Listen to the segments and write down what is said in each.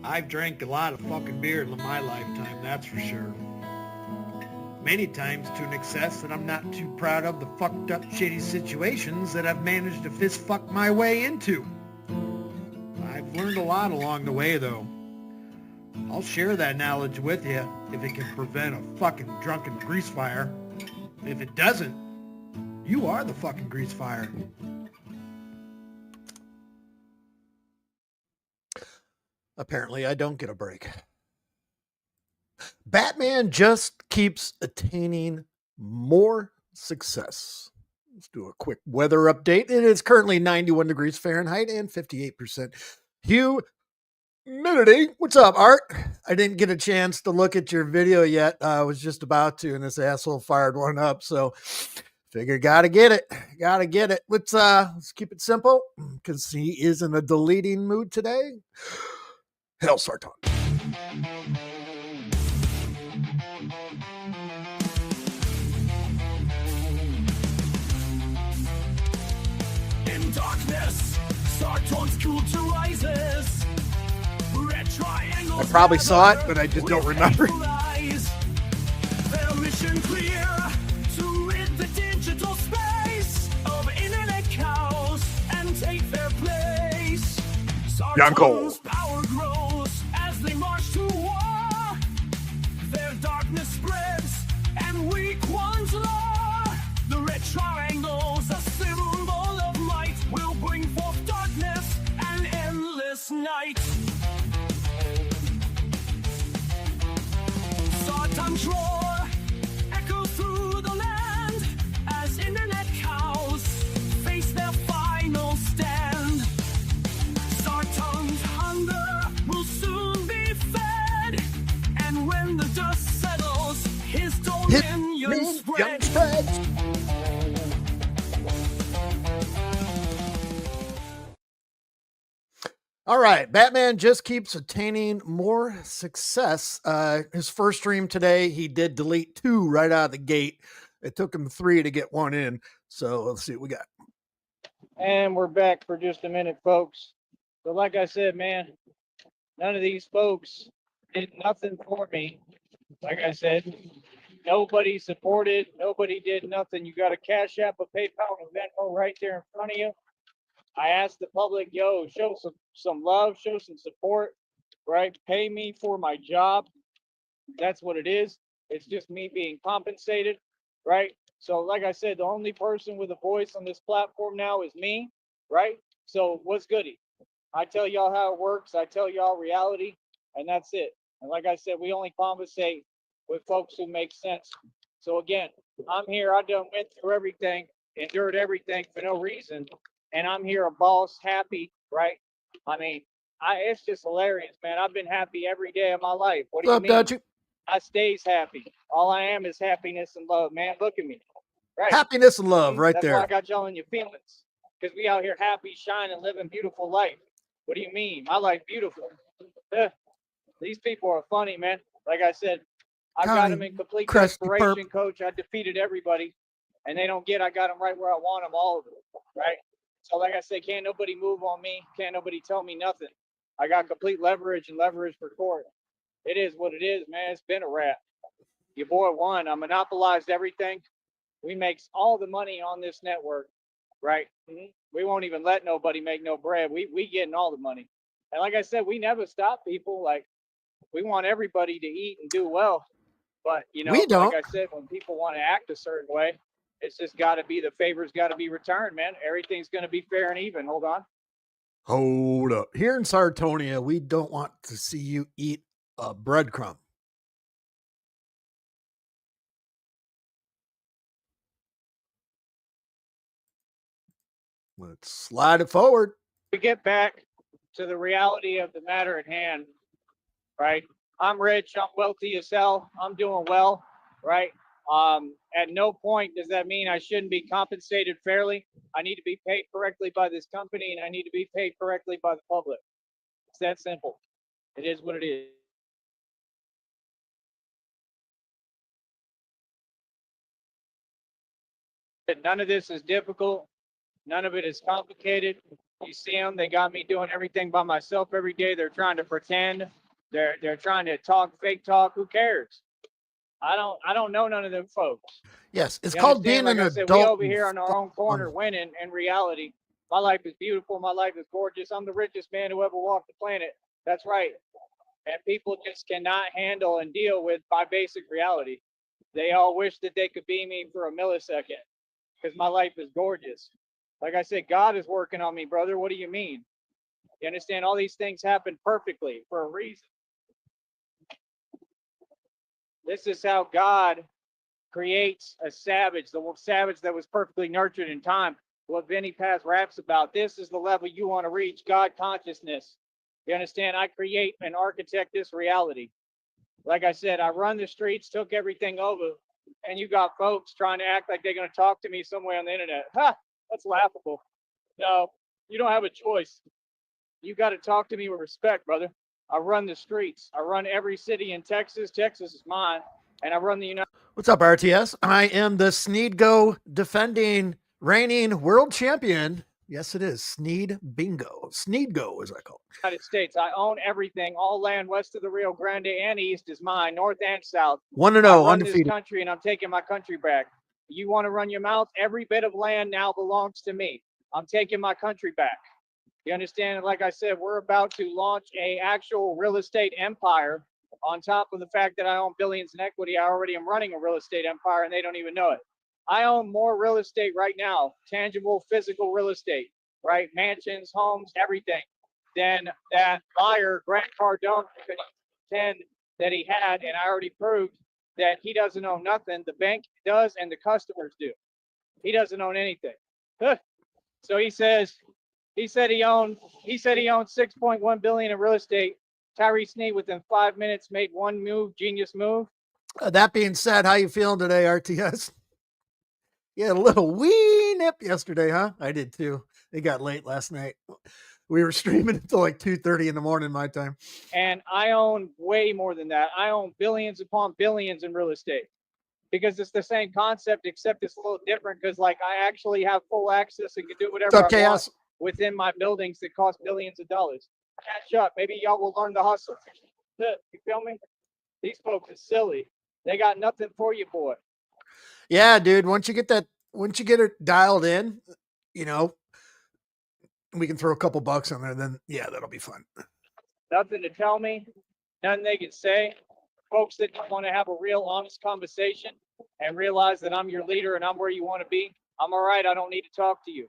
I've drank a lot of fucking beer in my lifetime, that's for sure. Many times to an excess that I'm not too proud of the fucked up shitty situations that I've managed to fist fuck my way into. I've learned a lot along the way though. I'll share that knowledge with you if it can prevent a fucking drunken grease fire. If it doesn't, you are the fucking grease fire. Apparently, I don't get a break. Batman just keeps attaining more success. Let's do a quick weather update. It is currently 91 degrees Fahrenheit and 58% humidity. What's up, Art? I didn't get a chance to look at your video yet. I was just about to, and this asshole fired one up. So figure gotta get it. Gotta get it. Let's keep it simple because he is in a deleting mood today. Hell, Sarton. In darkness, Sarton's cool to rises. Red triangles. I probably saw it, but I just don't remember. Their mission clear to rid the digital space of internet cows and take their place. Sarton's power grows as they march to war. Their darkness spreads and weak ones law. The red triangles, a symbol of light, will bring forth darkness and endless night. Sarton's roar echoes through the land as internet cows face their final stand. Sarton's hunger will soon be fed, and when the dust settles, his dominion spreads. All right, Batman just keeps attaining more success. His first stream today, he did delete 2 right out of the gate. It took him 3 to get 1 in. So let's see what we got. And we're back for just a minute, folks. So like I said, man, none of these folks did nothing for me. Like I said, nobody supported, nobody did nothing. You got a Cash App, a PayPal, and a Venmo right there in front of you. I asked the public, yo, show some love, show some support, right? Pay me for my job. That's what it is. It's just me being compensated, right? So like I said, the only person with a voice on this platform now is me, right? So what's goody? I tell y'all how it works. I tell y'all reality, and that's it. And like I said, we only compensate with folks who make sense. So again, I'm here. I done went through everything, endured everything for no reason, and I'm here a boss, happy, right? I mean, it's just hilarious, man. I've been happy every day of my life. What do you mean? Dutchie? I stays happy. All I am is happiness and love, man. Look at me. Right. Happiness and love right That's there. why I got y'all in your feelings. Because we out here happy, shining, living beautiful life. What do you mean? My life beautiful. These people are funny, man. Like I said, I got them in complete desperation, coach. I defeated everybody. And they don't get I got them right where I want them, all of them. Right? So like I said, can't nobody move on me. Can't nobody tell me nothing. I got complete leverage and leverage for court. It is what it is, man. It's been a wrap. Your boy won. I monopolized everything. We makes all the money on this network, right? We won't even let nobody make no bread. We getting all the money. And like I said, we never stop people. Like, we want everybody to eat and do well. But, you know, We don't. like I said, when people want to act a certain way, it's just got to be, the favors got to be returned, man. Everything's going to be fair and even. Hold on. Hold up. Here in Sartonia, we don't want to see you eat a breadcrumb. Let's slide it forward. We get back to the reality of the matter at hand, right? I'm rich, I'm wealthy as hell, I'm doing well, right? At no point does that mean I shouldn't be compensated fairly. I need to be paid correctly by this company, and I need to be paid correctly by the public. It's that simple. It is what it is. None of this is difficult. None of it is complicated. You see them, they got me doing everything by myself every day. They're trying to pretend. They're trying to talk fake talk. Who cares? I don't know none of them folks. Yes, it's You called understand? being Like an I said, we adult. over here on our own corner winning. In reality, my life is beautiful. My life is gorgeous. I'm the richest man who ever walked the planet. That's right. And people just cannot handle and deal with my basic reality. They all wish that they could be me for a millisecond because my life is gorgeous. Like I said, God is working on me, brother. What do you mean? You understand? All these things happen perfectly for a reason. This is how God creates a savage, the savage that was perfectly nurtured in time. What Vinny Paz raps about. This is the level you want to reach, God consciousness. You understand? I create and architect this reality. Like I said, I run the streets, took everything over, and you got folks trying to act like they're going to talk to me somewhere on the internet. Ha! That's laughable. No, you don't have a choice. You got to talk to me with respect, brother. I run the streets. I run every city in Texas. Texas is mine. And I run the United What's up, RTS? I am the Sneed Go defending reigning world champion. Yes, it is Sneed Bingo. Sneed Go, as I call it. United States. I own everything. All land west of the Rio Grande and east is mine, north and south. 1-0, I run undefeated. this country and I'm taking my country back. You want to run your mouth? Every bit of land now belongs to me. I'm taking my country back. You understand? And like I said, we're about to launch a actual real estate empire. On top of the fact that I own billions in equity, I already am running a real estate empire and they don't even know it. I own more real estate right now, tangible, physical real estate, right? Mansions, homes, everything, than that liar, Grant Cardone, could pretend that he had. And I already proved that he doesn't own nothing. The bank does and the customers do. He doesn't own anything. So he said he owned 6.1 billion in real estate. Tyree Sneed within 5 minutes made one move, genius move. That being said, how you feeling today, RTS? You had a little wee nip yesterday, huh? I did too. It got late last night. We were streaming until like 2:30 in the morning my time. And I own way more than that. I own billions upon billions in real estate because it's the same concept, except it's a little different because like I actually have full access and can do whatever What's up, I want Chaos? within my buildings that cost billions of dollars. Catch up. Maybe y'all will learn the hustle. You feel me? These folks are silly. They got nothing for you, boy. Yeah, dude. Once you get it dialed in, you know, we can throw a couple bucks on there, then yeah, that'll be fun. Nothing to tell me, nothing they can say. Folks that don't want to have a real honest conversation and realize that I'm your leader and I'm where you want to be, I'm all right. I don't need to talk to you.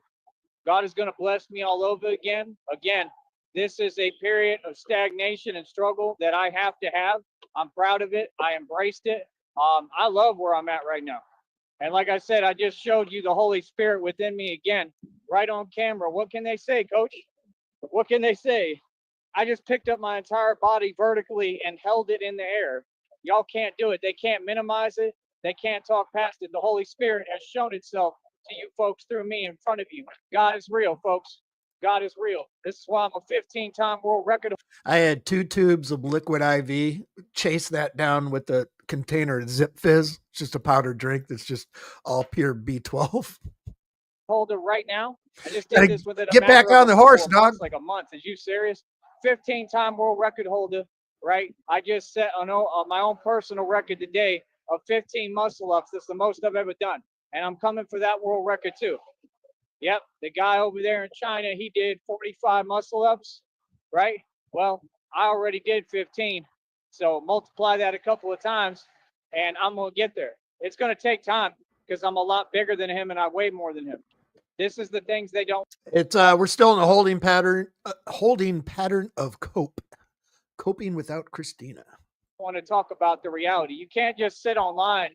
God is going to bless me all over again. Again, this is a period of stagnation and struggle that I have to have. I'm proud of it. I embraced it. I love where I'm at right now. And like I said, I just showed you the Holy Spirit within me again, right on camera. What can they say, coach? What can they say? I just picked up my entire body vertically and held it in the air. Y'all can't do it. They can't minimize it. They can't talk past it. The Holy Spirit has shown itself to you folks through me in front of you. God is real, folks. God is real. This is why I'm a 15-time world record. I had 2 tubes of liquid IV, chase that down with a container of Zip Fizz, just a powdered drink that's just all pure B12. Holder right now. I just did this with it. Get back on the horse, dog. Like a month. Is you serious? 15-time world record holder, right? I just set on my own personal record today of 15 muscle ups. That's the most I've ever done. And I'm coming for that world record too. Yep, the guy over there in China, he did 45 muscle ups, right? Well, I already did 15. So multiply that a couple of times and I'm going to get there. It's going to take time because I'm a lot bigger than him and I weigh more than him. This is the things they don't. It's we're still in a holding pattern of coping without Christina want to talk about the reality. You can't just sit online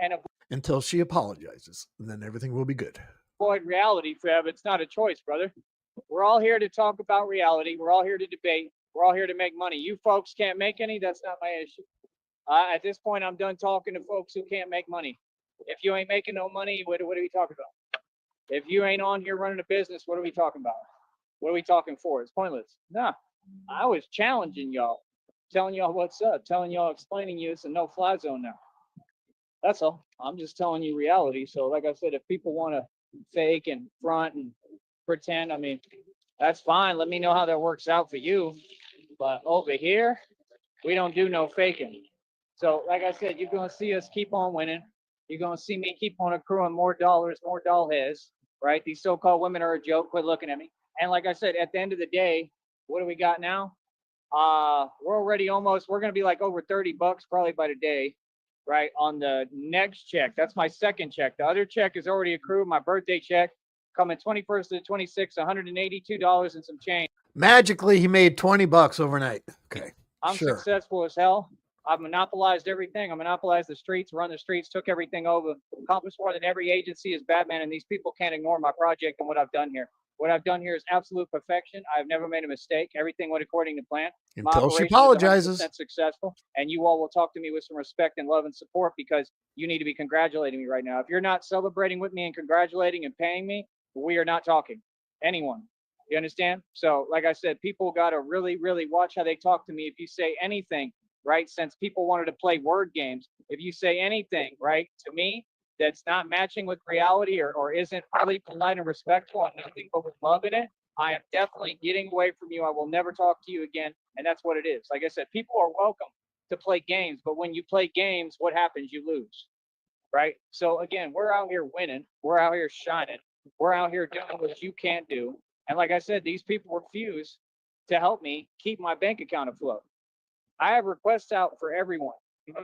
and until she apologizes, and then everything will be good. Avoid reality, Feb. It's not a choice, brother. We're all here to talk about reality. We're all here to debate. We're all here to make money. You folks can't make any. That's not my issue. At this point, I'm done talking to folks who can't make money. If you ain't making no money, what are we talking about? If you ain't on here running a business, what are we talking about? What are we talking for? It's pointless. Nah, I was challenging y'all, telling y'all what's up, telling y'all, explaining you it's a no-fly zone now. That's all. I'm just telling you reality. So like I said, if people want to fake and front and pretend, I mean, That's fine. Let me know how that works out for you. But over here, we don't do no faking. So, like I said, you're going to see us keep on winning. You're going to see me keep on accruing more dollars, more doll heads, right? These so-called women are a joke. Quit looking at me. And like I said, at the end of the day, what do we got now? We're already almost, we're going to be like over $30 probably by today, right? On the next check. That's my second check. The other check is already accrued. My birthday check coming 21st to the 26th, $182 and some change. Magically, he made $20 overnight. Okay. I'm Sure. successful as hell. I've monopolized everything. I monopolized the streets, run the streets, took everything over, accomplished more than every agency as Batman, and these people can't ignore my project and what I've done here. What I've done here is absolute perfection. I've never made a mistake. Everything went according to plan. Until she apologizes. My operation is 100% successful, and you all will talk to me with some respect and love and support because you need to be congratulating me right now. If you're not celebrating with me and congratulating and paying me, we are not talking. Anyone. You understand? So, like I said, people got to really, really watch how they talk to me. If you say anything, right, since people wanted to play word games, if you say anything, right, to me, that's not matching with reality or isn't really polite and respectful and nothing but with love in it, I am definitely getting away from you. I will never talk to you again. And that's what it is. Like I said, people are welcome to play games, but when you play games, what happens? You lose, right? So again, we're out here winning. We're out here shining. We're out here doing what you can't do. And like I said, these people refuse to help me keep my bank account afloat. I have requests out for everyone,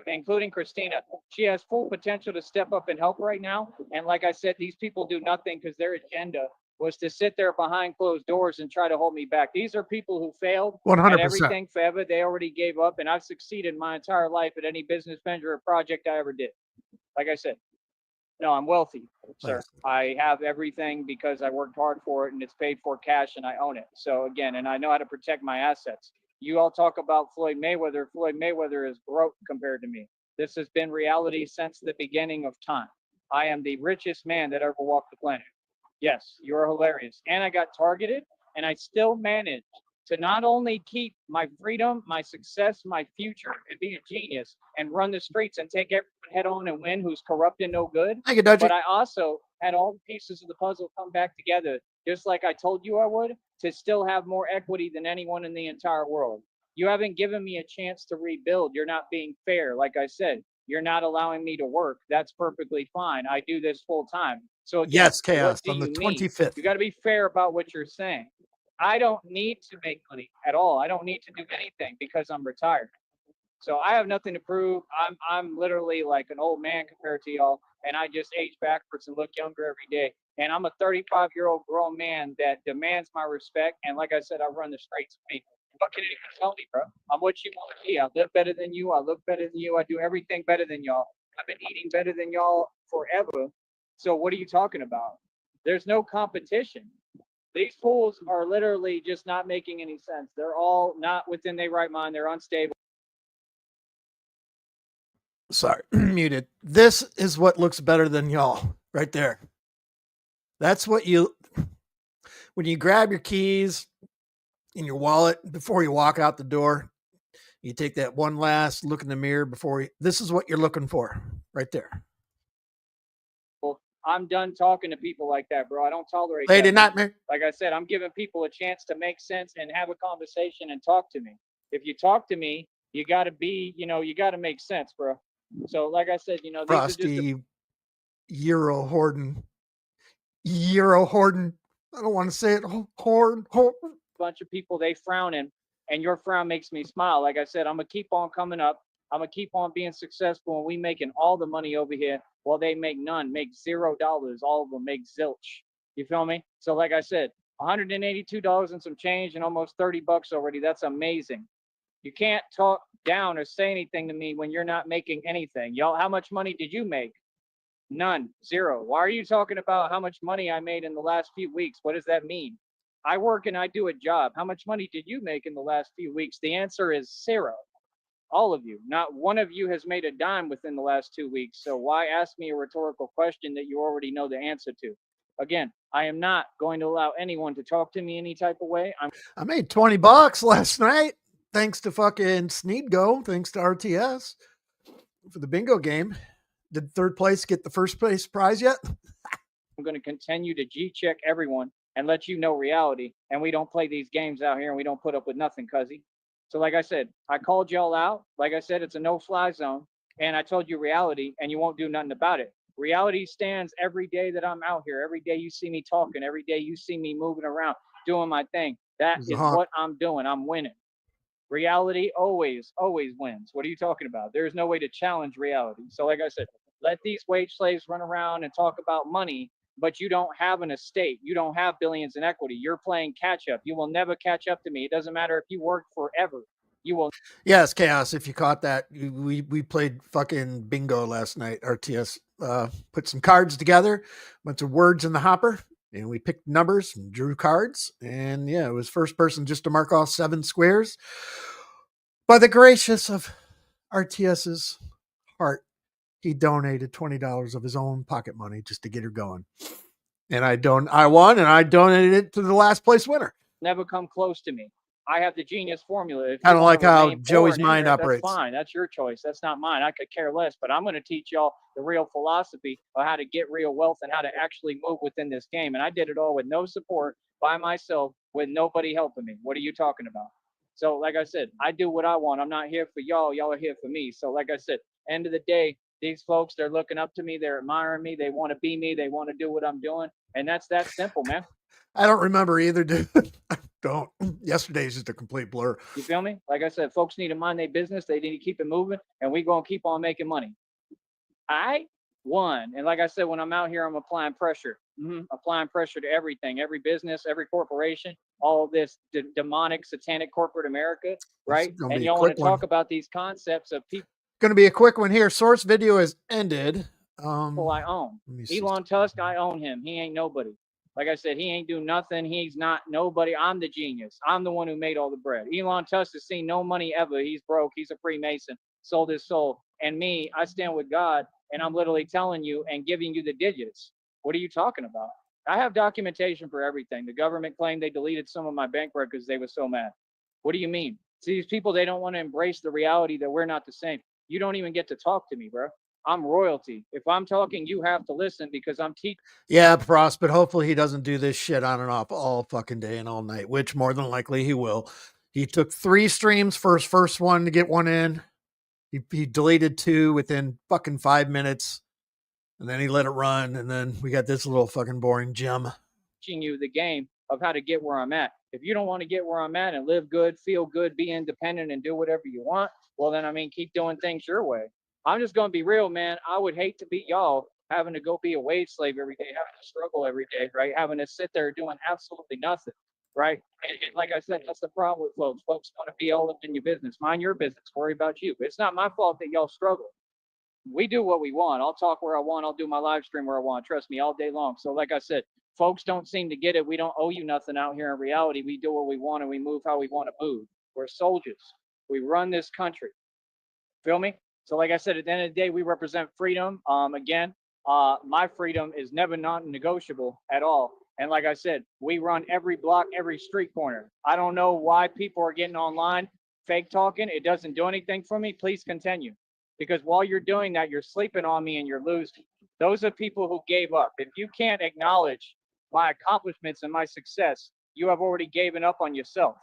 including Christina. She has full potential to step up and help right now. And like I said, these people do nothing because their agenda was to sit there behind closed doors and try to hold me back. These are people who failed 100%. at everything forever. They already gave up, and I've succeeded my entire life at any business venture or project I ever did. Like I said, no, I'm wealthy, sir. Nice. I have everything because I worked hard for it and it's paid for cash and I own it. So again, and I know how to protect my assets. You all talk about Floyd Mayweather. Floyd Mayweather is broke compared to me. This has been reality since the beginning of time. I am the richest man that ever walked the planet. Yes, you're hilarious. And I got targeted and I still managed to not only keep my freedom, my success, my future, and be a genius and run the streets and take everyone head on and win who's corrupt and no good. Thank you, Dutchie. But I also had all the pieces of the puzzle come back together, just like I told you I would, to still have more equity than anyone in the entire world. You haven't given me a chance to rebuild. You're not being fair. Like I said, you're not allowing me to work. That's perfectly fine. I do this full time. So again, Yes, Chaos, what on do the you mean? 25th. You got to be fair about what you're saying. I don't need to make money at all. I don't need to do anything because I'm retired. So I have nothing to prove. I'm literally like an old man compared to y'all, and I just age backwards and look younger every day. And I'm a 35-year-old grown man that demands my respect. And like I said, I run the streets. I mean, what can anyone tell me, bro? I'm what you want to be. I live better than you. I look better than you. I do everything better than y'all. I've been eating better than y'all forever. So what are you talking about? There's no competition. These fools are literally just not making any sense. They're all not within their right mind. They're unstable. Sorry, muted. This is what looks better than y'all right there. That's what you, when you grab your keys in your wallet before you walk out the door, you take that one last look in the mirror before you, this is what you're looking for right there. I'm done talking to people like that, bro. I don't tolerate Lady that. Nightmare. Like I said, I'm giving people a chance to make sense and have a conversation and talk to me. If you talk to me, you got to be, you got to make sense, bro. So like I said, these are just Frosty Euro Horden. I don't want to say it. Horde. bunch of people, they frowning, and your frown makes me smile. Like I said, I'm going to keep on coming up. I'm going to keep on being successful, and we making all the money over here while they make none, make $0. All of them make zilch. You feel me? So like I said, $182 and some change and almost $30 already. That's amazing. You can't talk down or say anything to me when you're not making anything. Y'all, how much money did you make? None. Zero. Why are you talking about how much money I made in the last few weeks? What does that mean? I work and I do a job. How much money did you make in the last few weeks? The answer is zero. All of you. Not one of you has made a dime within the last 2 weeks. So why ask me a rhetorical question that you already know the answer to? Again, I am not going to allow anyone to talk to me any type of way. I made $20 last night. Thanks to fucking Sneed Go. Thanks to RTS for the bingo game. Did third place get the first place prize yet? I'm going to continue to G-check everyone. and let you know reality. And we don't play these games out here, and we don't put up with nothing, cuzzy. So like I said, I called y'all out. Like I said, it's a no-fly zone, and I told you reality, and you won't do nothing about it. Reality stands every day that I'm out here. Every day you see me talking. Every day you see me moving around, doing my thing. That He's a is hawk. what I'm doing. I'm winning. Reality always, always wins. What are you talking about? There's no way to challenge reality. So, like I said, let these wage slaves run around and talk about money, but you don't have an estate. You don't have billions in equity. You're playing catch up. You will never catch up to me. It doesn't matter if you work forever. You will. Yes, Chaos. If you caught that, we played fucking bingo last night. RTS put some cards together, bunch of words in the hopper, and we picked numbers and drew cards. And yeah, it was first person just to mark all 7 squares. By the gracious of RTS's heart, he donated $20 of his own pocket money just to get her going. And I won, and I donated it to the last place winner. Never come close to me. I have the genius formula. I don't like how Joey's mind that's operates. fine. That's your choice. That's not mine. I could care less. But I'm going to teach y'all the real philosophy of how to get real wealth and how to actually move within this game. And I did it all with no support, by myself, with nobody helping me. What are you talking about? So, like I said, I do what I want. I'm not here for y'all. Y'all are here for me. So, like I said, end of the day, these folks, they're looking up to me. They're admiring me. They want to be me. They want to do what I'm doing. And that's that simple, man. I don't remember either, dude. I don't. Yesterday's just a complete blur. You feel me? Like I said, folks need to mind their business. They need to keep it moving, and we going to keep on making money. I won. And like I said, when I'm out here, I'm applying pressure. Applying pressure to everything, every business, every corporation, all of this demonic, satanic corporate America, right? And y'all want to talk about these concepts of people. Going to be a quick one here. Source video has ended. I own. Elon Tusk, I own him. He ain't nobody. Like I said, he ain't do nothing. He's not nobody. I'm the genius. I'm the one who made all the bread. Elon Tusk has seen no money ever. He's broke. He's a Freemason. Sold his soul. And me, I stand with God, and I'm literally telling you and giving you the digits. What are you talking about? I have documentation for everything. The government claimed they deleted some of my bank records. They were so mad. What do you mean? See, these people, they don't want to embrace the reality that we're not the same. You don't even get to talk to me, bro. I'm royalty. If I'm talking, you have to listen because I'm teaching. Yeah, Frost, but hopefully he doesn't do this shit on and off all fucking day and all night, which more than likely he will. He took 3 streams for his first one to get one in. He deleted 2 within fucking 5 minutes, and then he let it run, and then we got this little fucking boring gem. Teaching you the game of how to get where I'm at. If you don't want to get where I'm at and live good, feel good, be independent, and do whatever you want, well, then, I mean, keep doing things your way. I'm just going to be real, man. I would hate to be y'all having to go be a wage slave every day, having to struggle every day, right? Having to sit there doing absolutely nothing, right? And like I said, that's the problem with folks. Folks want to be all up in your business. Mind your business. Worry about you. It's not my fault that y'all struggle. We do what we want. I'll talk where I want. I'll do my live stream where I want. Trust me, all day long. So like I said, folks don't seem to get it. We don't owe you nothing out here in reality. We do what we want and we move how we want to move. We're soldiers. We run this country. Feel me? So like I said, at the end of the day, we represent freedom. Again, my freedom is never non-negotiable at all. And like I said, we run every block, every street corner. I don't know why people are getting online, fake talking. It doesn't do anything for me. Please continue. Because while you're doing that, you're sleeping on me and you're losing. Those are people who gave up. If you can't acknowledge my accomplishments and my success, you have already given up on yourself.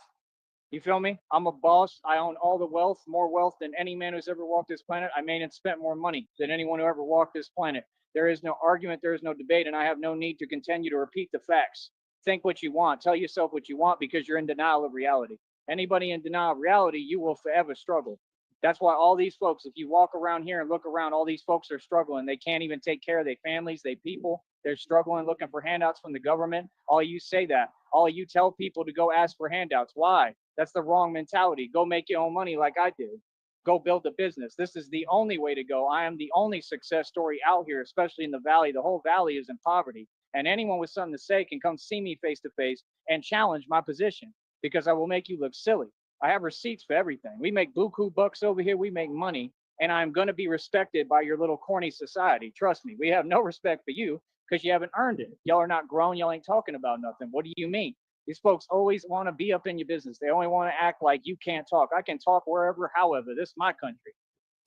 You feel me? I'm a boss. I own all the wealth, more wealth than any man who's ever walked this planet. I made and spent more money than anyone who ever walked this planet. There is no argument. There is no debate. And I have no need to continue to repeat the facts. Think what you want. Tell yourself what you want because you're in denial of reality. Anybody in denial of reality, you will forever struggle. That's why all these folks, if you walk around here and look around, all these folks are struggling. They can't even take care of their families, their people. They're struggling, looking for handouts from the government. All you say that. All you tell people to go ask for handouts. Why? That's the wrong mentality. Go make your own money like I did. Go build a business. This is the only way to go. I am the only success story out here, especially in the valley. The whole valley is in poverty. And anyone with something to say can come see me face to face and challenge my position because I will make you look silly. I have receipts for everything. We make buku bucks over here. We make money. And I'm going to be respected by your little corny society. Trust me. We have no respect for you because you haven't earned it. Y'all are not grown. Y'all ain't talking about nothing. What do you mean? These folks always want to be up in your business. They only want to act like you can't talk. I can talk wherever, however. This is my country.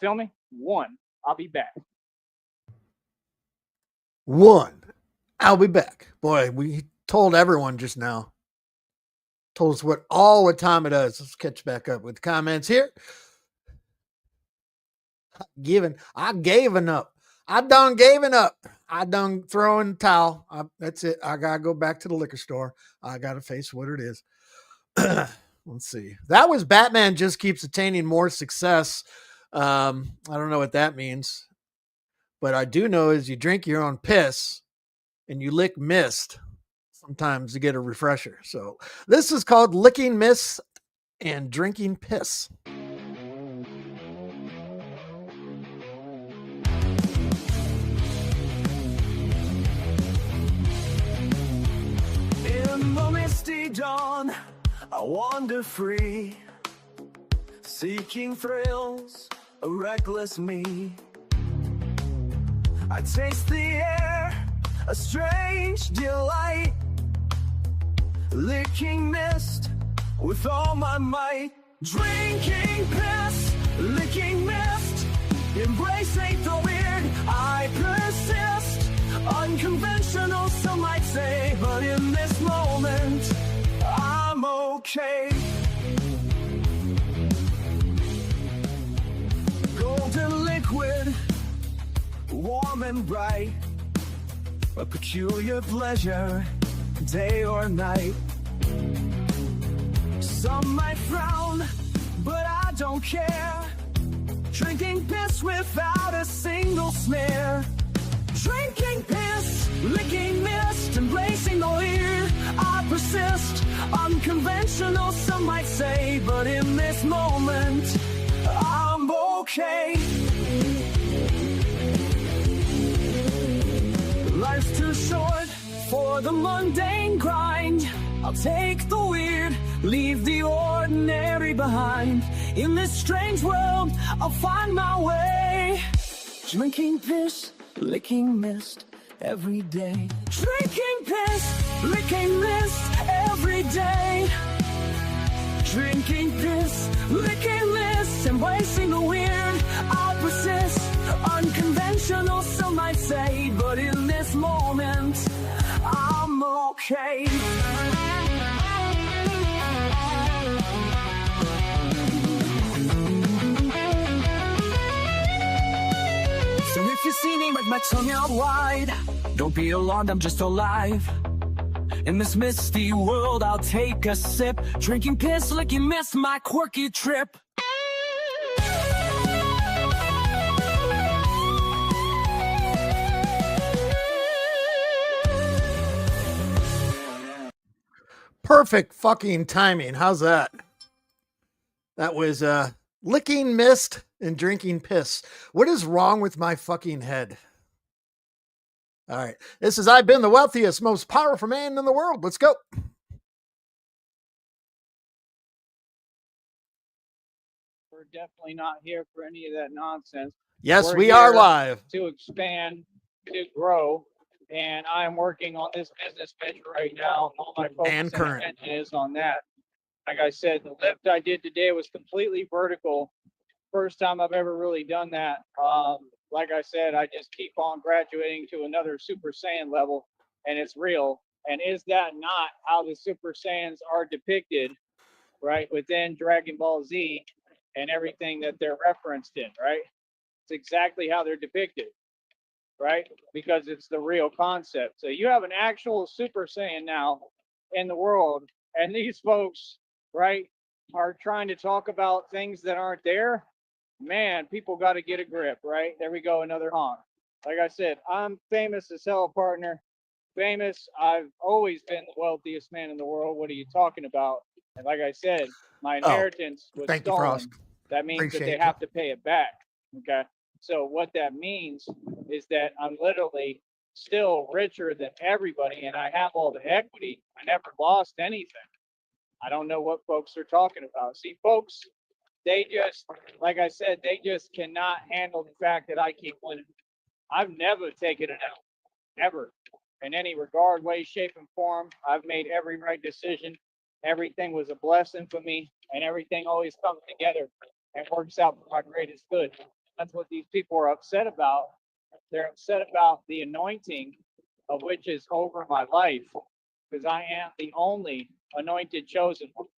Feel me? 1. I'll be back. 1. I'll be back. Boy, we told everyone just now. Told us what time it is. Let's catch back up with the comments here. I gave up. I done gave up. I done throwing the towel. That's it. I gotta go back to the liquor store. I gotta face what it is. Let's see. That was Batman just keeps attaining more success. I don't know what that means, but I do know is you drink your own piss and you lick mist sometimes to get a refresher. So this is called licking mist and drinking piss. In the misty dawn, I wander free, seeking thrills, a reckless me. I taste the air, a strange delight, licking mist with all my might. Drinking piss, licking mist, embracing the weird, I persist. Unconventional, some might say, but in this moment, I'm okay. Golden liquid, warm and bright, a peculiar pleasure, day or night. Some might frown, but I don't care. Drinking piss without a single smear. Drinking piss, licking mist, embracing the weird, I persist. Unconventional, some might say, but in this moment, I'm okay. Life's too short for the mundane grind. I'll take the weird, leave the ordinary behind. In this strange world, I'll find my way. Drinking piss, licking mist every day. Drinking piss, licking mist every day. Drinking piss, licking mist, embracing the weird, I'll persist. Unconventional, some might say, but in this moment, I'm okay. So if you see me with my tongue out wide, don't be alarmed, I'm just alive. In this misty world, I'll take a sip. Drinking piss, licking mist, my quirky trip. Perfect fucking timing. How's that? That was licking mist and drinking piss. What is wrong with my fucking head? All right. This is I've been the wealthiest, most powerful man in the world. Let's go. We're definitely not here for any of that nonsense. Yes, We're we are here live. to expand, to grow, and I'm working on this business venture right now. All my focus And current. attention is on that. Like I said, the lift I did today was completely vertical. First time I've ever really done that. Like I said, I just keep on graduating to another Super Saiyan level, and it's real. And is that not how the Super Saiyans are depicted, right, within Dragon Ball Z and everything that they're referenced in, right? It's exactly how they're depicted, right? Because it's the real concept. So you have an actual Super Saiyan now in the world, and these folks, right, are trying to talk about things that aren't there. Man, people got to get a grip, right? There we go, another honk. Like I said, I'm famous as hell, partner. Famous. I've always been the wealthiest man in the world. What are you talking about? And like I said, my inheritance was thank you, stolen. Frost. That means that Appreciate they you. have to pay it back. Okay. So what that means is that I'm literally still richer than everybody, and I have all the equity. I never lost anything. I don't know what folks are talking about. See, folks, they just, like I said, they just cannot handle the fact that I keep winning. I've never taken it out, ever, in any regard, way, shape, and form. I've made every right decision. Everything was a blessing for me, and everything always comes together and works out for my greatest good. That's what these people are upset about. They're upset about the anointing of which is over my life. because I am the only anointed chosen one.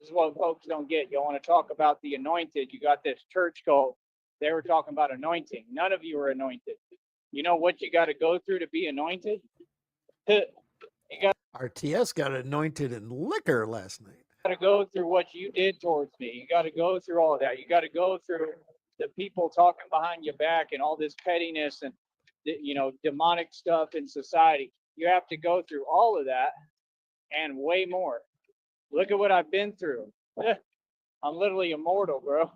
This is what folks don't get. You want to talk about the anointed. You got this church cult. They were talking about anointing. None of you are anointed. You know what you got to go through to be anointed? You got RTS got anointed in liquor last night. to go through what you did towards me. You got to go through all of that. You got to go through the people talking behind your back and all this pettiness and, you know, demonic stuff in society. You have to go through all of that and way more. Look at what I've been through. I'm literally immortal, bro.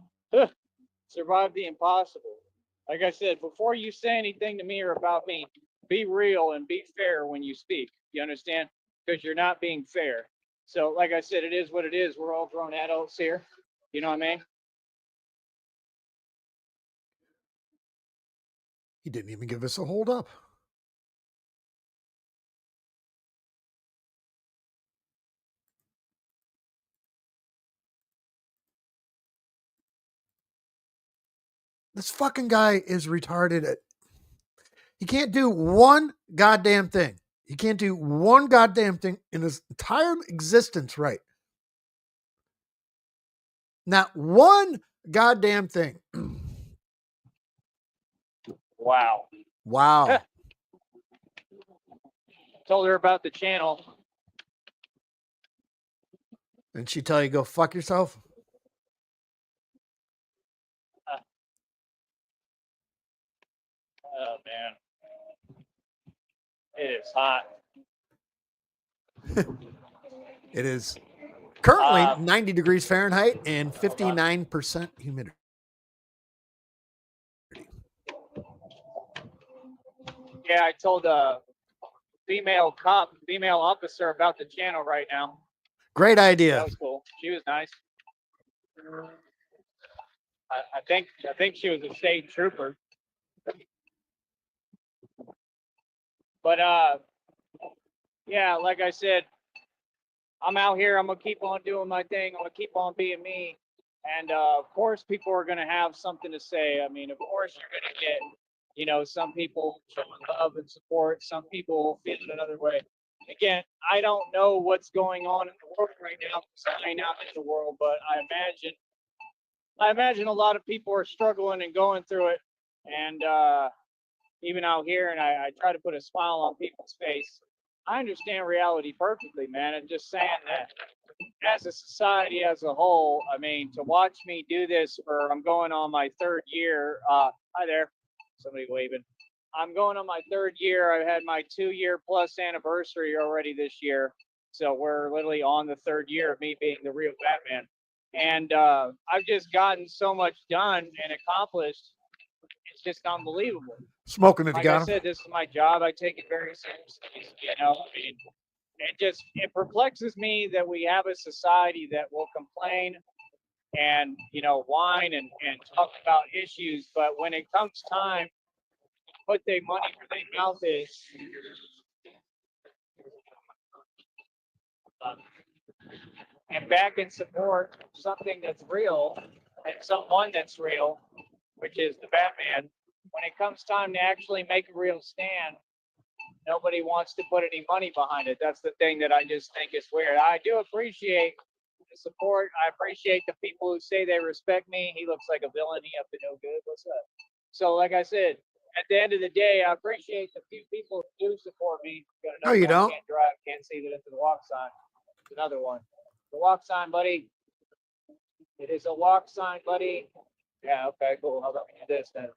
Survived the impossible. Like I said, before you say anything to me or about me, be real and be fair when you speak. You understand? Because you're not being fair. So, like I said, it is what it is. We're all grown adults here. You know what I mean? He didn't even give us a hold up. This fucking guy is retarded. He can't do one goddamn thing. He can't do one goddamn thing in his entire existence right. Not one goddamn thing. Wow. Wow. Told her about the channel. Didn't she tell you go fuck yourself? Oh, man. It is hot. It is currently 90 degrees Fahrenheit and 59% humidity. Yeah, I told a female officer about the channel right now. Great That idea. was cool. She was nice. I think she was a state trooper. But yeah, like I said, I'm out here. I'm gonna keep on doing my thing. I'm gonna keep on being me. And of course, people are gonna have something to say. I mean, of course, you're gonna get, you know, some people showing love and support. Some people feel it another way. Again, I don't know what's going on in the world right now because I ain't out in the world, but I imagine a lot of people are struggling and going through it. And even out here, and I try to put a smile on people's face. I understand reality perfectly, man. I'm just saying that as a society as a whole, I mean, to watch me do this I'm going on my third year. Hi there, somebody waving. I'm going on my third year. I had my 2-year plus anniversary already this year. So we're literally on the third year of me being the real Batman. And I've just gotten so much done and accomplished. It's just unbelievable. Smoking if you Like got I him. said, this is my job. I take it very seriously. You know, I mean, it perplexes me that we have a society that will complain and, you know, whine and talk about issues, but when it comes time to put their money where their mouth is, and back and support something that's real and someone that's real, which is the Batman. When it comes time to actually make a real stand, nobody wants to put any money behind it. That's the thing that I just think is weird. I do appreciate the support. I appreciate the people who say they respect me. He looks like a villain. He up to no good. What's up? So, like I said, at the end of the day, I appreciate the few people who do support me. No, you don't. Can't drive. Can't see that it's a walk sign. It's another one. The walk sign, buddy. It is a walk sign, buddy. Yeah. Okay. Cool. How about we do this then?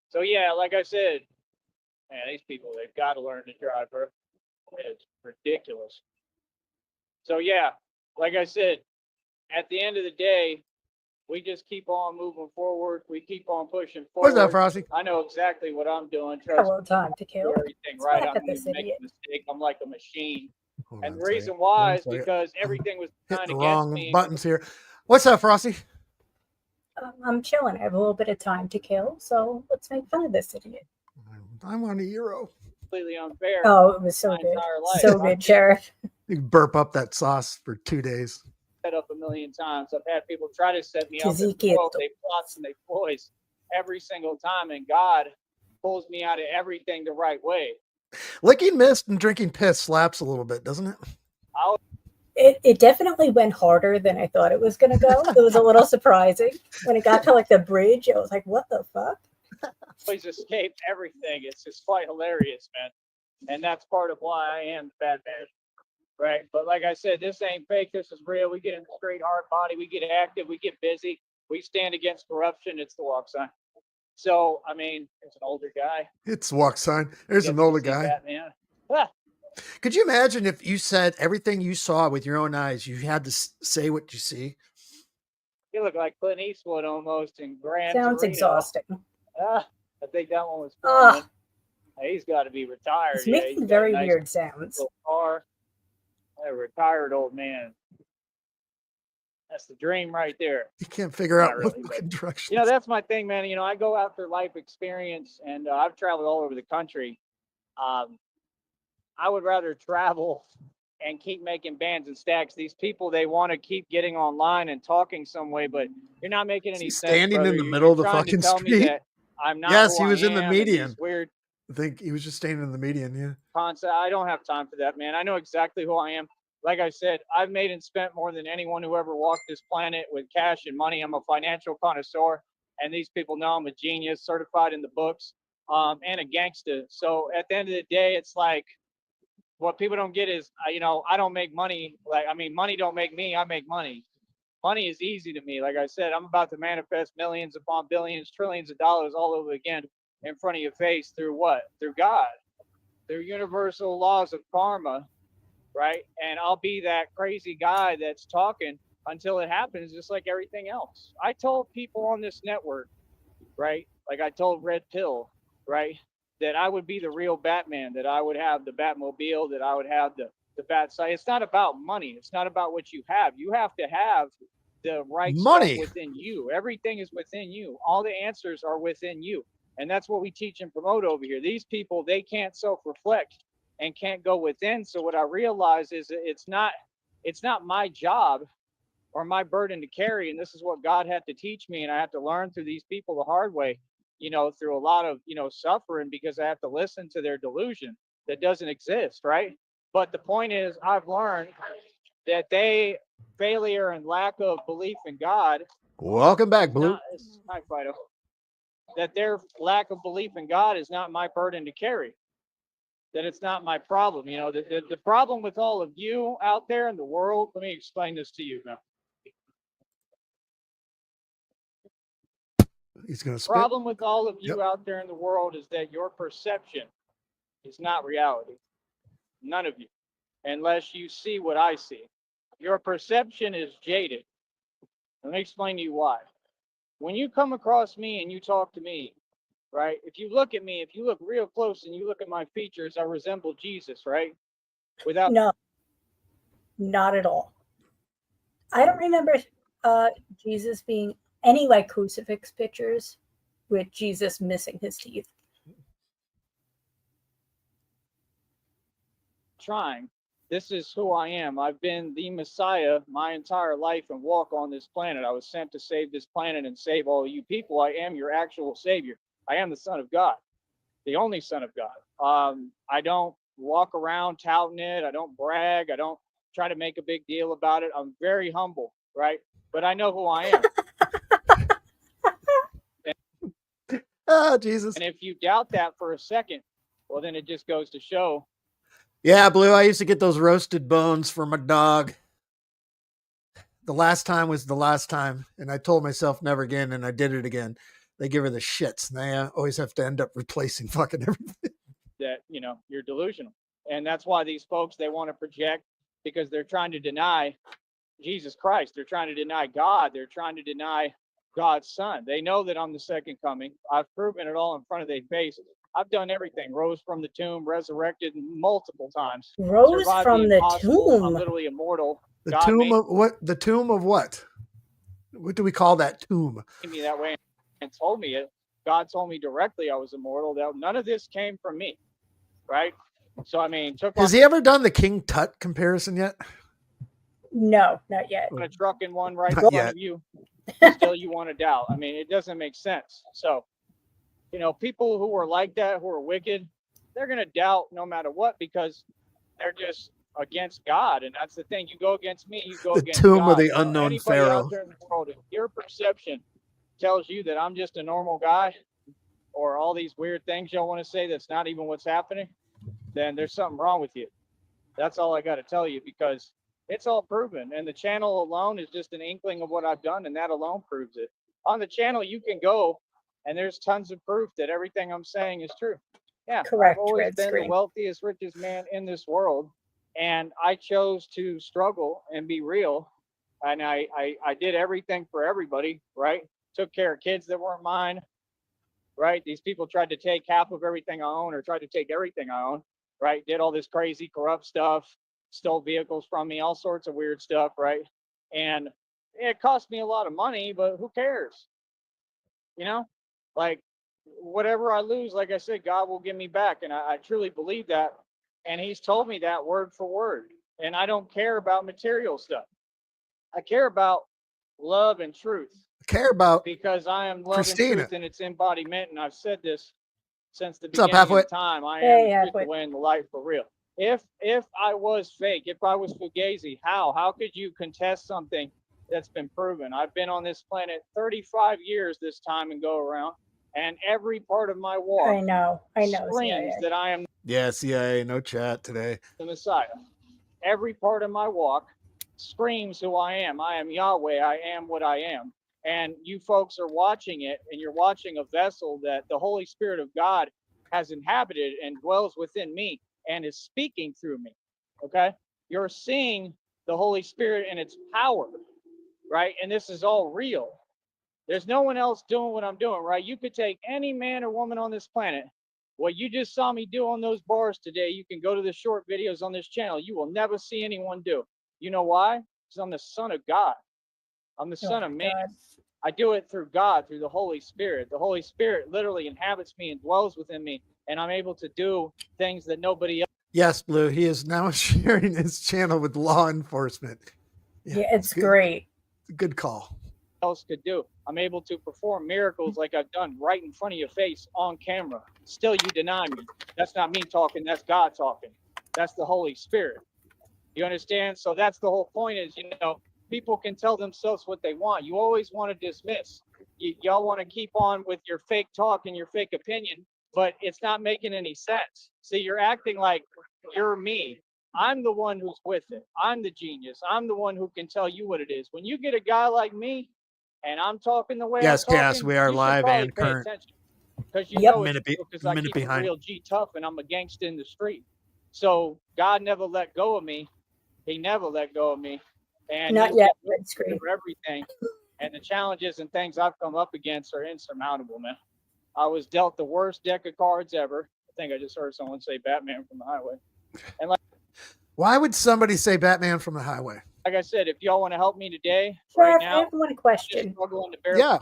So yeah, like I said, man, these people, they've got to learn to drive, bro. It's ridiculous. So yeah, like I said, at the end of the day, we just keep on moving forward. We keep on pushing forward. What's up, Frosty? I know exactly what I'm doing. Trust Hello, time to me, kill. do everything right. back I'm at going this to make idiot. a mistake. I'm like a machine. Hold And on the a reason second. why One is second. because everything was Hitting designed the against wrong me. buttons here. What's up, Frosty? I'm chilling. I have a little bit of time to kill, so let's make fun of this idiot. I'm on a euro. Completely unfair. Oh, it was so My good. entire life. So good, Sheriff. You burp up that sauce for 2 days. Set up a million times. I've had people try to set me up. Ezekiel. They plots and they ploys every single time, and God pulls me out of everything the right way. Licking mist and drinking piss slaps a little bit, doesn't it? It definitely went harder than I thought it was going to go. It was a little surprising. When it got to like the bridge, I was like, what the fuck? Always escape everything. It's just quite hilarious, man. And that's part of why I am the Batman. Right. But like I said, this ain't fake. This is real. We get in the straight hard body. We get active. We get busy. We stand against corruption. It's the walk sign. So, I mean, it's an older guy. It's walk sign. There's an Gets to older see guy. Batman. Ah, Could you imagine if you said everything you saw with your own eyes, you had to say what you see? you look like Clint Eastwood almost in Gran Sounds Torino. exhausting. Ah, I think that one was Ugh. fun. He's got to be retired. It's Yeah, making he's got a very nice weird sounds. little car. A retired old man. That's the dream right there. You can't figure Not out really, what fucking direction. You know, that's my thing, man. You know, I go after life experience, and I've traveled all over the country. I would rather travel and keep making bands and stacks. These people, they want to keep getting online and talking some way, but you're not making any sense. Standing brother. in the You're middle of the trying to fucking tell street? Me that I'm not. Yes, who he was I in the am, and median. these weird I think he was just standing in the median. Yeah. concept. I don't have time for that, man. I know exactly who I am. Like I said, I've made and spent more than anyone who ever walked this planet with cash and money. I'm a financial connoisseur, and these people know I'm a genius, certified in the books, and a gangster. So at the end of the day, it's like what people don't get is, you know, I don't make money. Like, I mean, money don't make me. I make money. Money is easy to me. Like I said, I'm about to manifest millions upon billions, trillions of dollars all over again in front of your face through what? Through God, through universal laws of karma, right? And I'll be that crazy guy that's talking until it happens, just like everything else. I told people on this network, right? Like I told Red Pill, right? That I would be the real Batman, that I would have the Batmobile, that I would have the Bat side. It's not about money. It's not about what you have. You have to have the right Money. stuff within you. Everything is within you. All the answers are within you. And that's what we teach and promote over here. These people, they can't self-reflect and can't go within. So what I realize is that it's not my job or my burden to carry. And this is what God had to teach me. And I had to learn through these people the hard way, you know, through a lot of, you know, suffering, because I have to listen to their delusion that doesn't exist, right? But the point is, I've learned that they failure and lack of belief in God. Welcome back, Blue. Hi, Fido. That their lack of belief in God is not my burden to carry. That it's not my problem. You know, the problem with all of you out there in the world, let me explain this to you now. He's going to The spit. problem with all of you out there in the world is that your perception is not reality. None of you, unless you see what I see. Your perception is jaded. Let me explain to you why. When you come across me and you talk to me, right? If you look at me, if you look real close and you look at my features, I resemble Jesus, right? Without No, not at all. I don't remember Jesus being any like crucifix pictures with Jesus missing his teeth. trying. This is who I am. I've been the Messiah my entire life and walk on this planet. I was sent to save this planet and save all you people. I am your actual savior. I am the Son of God, the only Son of God. I don't walk around touting it. I don't brag. I don't try to make a big deal about it. I'm very humble, right? But I know who I am. Oh, Jesus. And if you doubt that for a second, well, then it just goes to show. Yeah, Blue, I used to get those roasted bones for my dog. The last time was the last time, and I told myself never again, and I did it again. They give her the shits, and they always have to end up replacing fucking everything. That, you know, you're delusional. And that's why these folks, they want to project, because they're trying to deny Jesus Christ. They're trying to deny God. They're trying to deny God's Son. They know that I'm the second coming. I've proven it all in front of their face. I've done everything. Rose from the tomb, resurrected multiple times. Rose Survived from the impossible. I'm tomb. literally immortal. The God tomb made of what? The tomb of what? What do we call that tomb? me that way and told me it. God told me directly I was immortal. That none of this came from me, right? So I mean, Has he ever done the King Tut comparison yet? No, not yet. on a truck in one right in Not front yet. of you, still you want to doubt. I mean, it doesn't make sense. So, you know, people who are like that, who are wicked, they're going to doubt no matter what, because they're just against God. And that's the thing. You go against me, you go The against tomb God. of the You know, unknown anybody pharaoh. out there in the world, if your perception tells you that I'm just a normal guy, or all these weird things y'all want to say that's not even what's happening, then there's something wrong with you. That's all I got to tell you, because it's all proven. And the channel alone is just an inkling of what I've done, and that alone proves it. On the channel, you can go, and there's tons of proof that everything I'm saying is true. Yeah, Correct, I've always red been screen. the wealthiest, richest man in this world, and I chose to struggle and be real. And I did everything for everybody, right? Took care of kids that weren't mine, right? These people tried to take half of everything I own, or tried to take everything I own, right? Did all this crazy corrupt stuff, stole vehicles from me, all sorts of weird stuff, right? And it cost me a lot of money, but who cares? You know, like, whatever I lose, like I said, God will give me back. And I truly believe that. And he's told me that word for word. And I don't care about material stuff. I care about love and truth, Care about because I am love Christina. and truth in its embodiment. And I've said this since the What's up, beginning halfway? of time. I Hey, am the truth, halfway. the way, and the light, for real. If I was fake, if I was fugazi, how could you contest something that's been proven? I've been on this planet 35 years this time and go around, and every part of my walk I know, screams CIA. that I am Yeah, CIA, no chat today. the Messiah. Every part of my walk screams who I am. I am Yahweh. I am what I am. And you folks are watching it, and you're watching a vessel that the Holy Spirit of God has inhabited and dwells within me and is speaking through me. Okay? You're seeing the Holy Spirit and its power, right? And this is all real. There's no one else doing what I'm doing, right? You could take any man or woman on this planet. What you just saw me do on those bars today, you can go to the short videos on this channel. You will never see anyone do. You know why? Because I'm the Son of God. I'm the Son Oh of my Man. God. I do it through God, through the Holy Spirit. The Holy Spirit literally inhabits me and dwells within me, and I'm able to do things that nobody else. Yes, Blue. He is now sharing his channel with law enforcement. Yeah, it's good, great. Good call. Else could do. I'm able to perform miracles like I've done right in front of your face on camera. Still, you deny me. That's not me talking. That's God talking. That's the Holy Spirit. You understand? So that's the whole point. Is, people can tell themselves what they want. You always want to dismiss. Y'all want to keep on with your fake talk and your fake opinion, but it's not making any sense. See, you're acting like you're me. I'm the one who's with it. I'm the genius. I'm the one who can tell you what it is. When you get a guy like me, and I'm talking the way Yes, I'm talking, Cass, we are you should live probably and pay current. attention, because you Yep. know it's because I Minute keep it behind. real G tough, and I'm a gangsta in the street. So God never let go of me. He never let go of me. And Not he's yet, been with red me screen. for everything. And the challenges and things I've come up against are insurmountable, man. I was dealt the worst deck of cards ever. I think I just heard someone say Batman from the highway. And Why would somebody say Batman from the highway? like I said, if y'all want to help me today, Sheriff, right I now, have one I'm just question. struggling to bear. Yeah.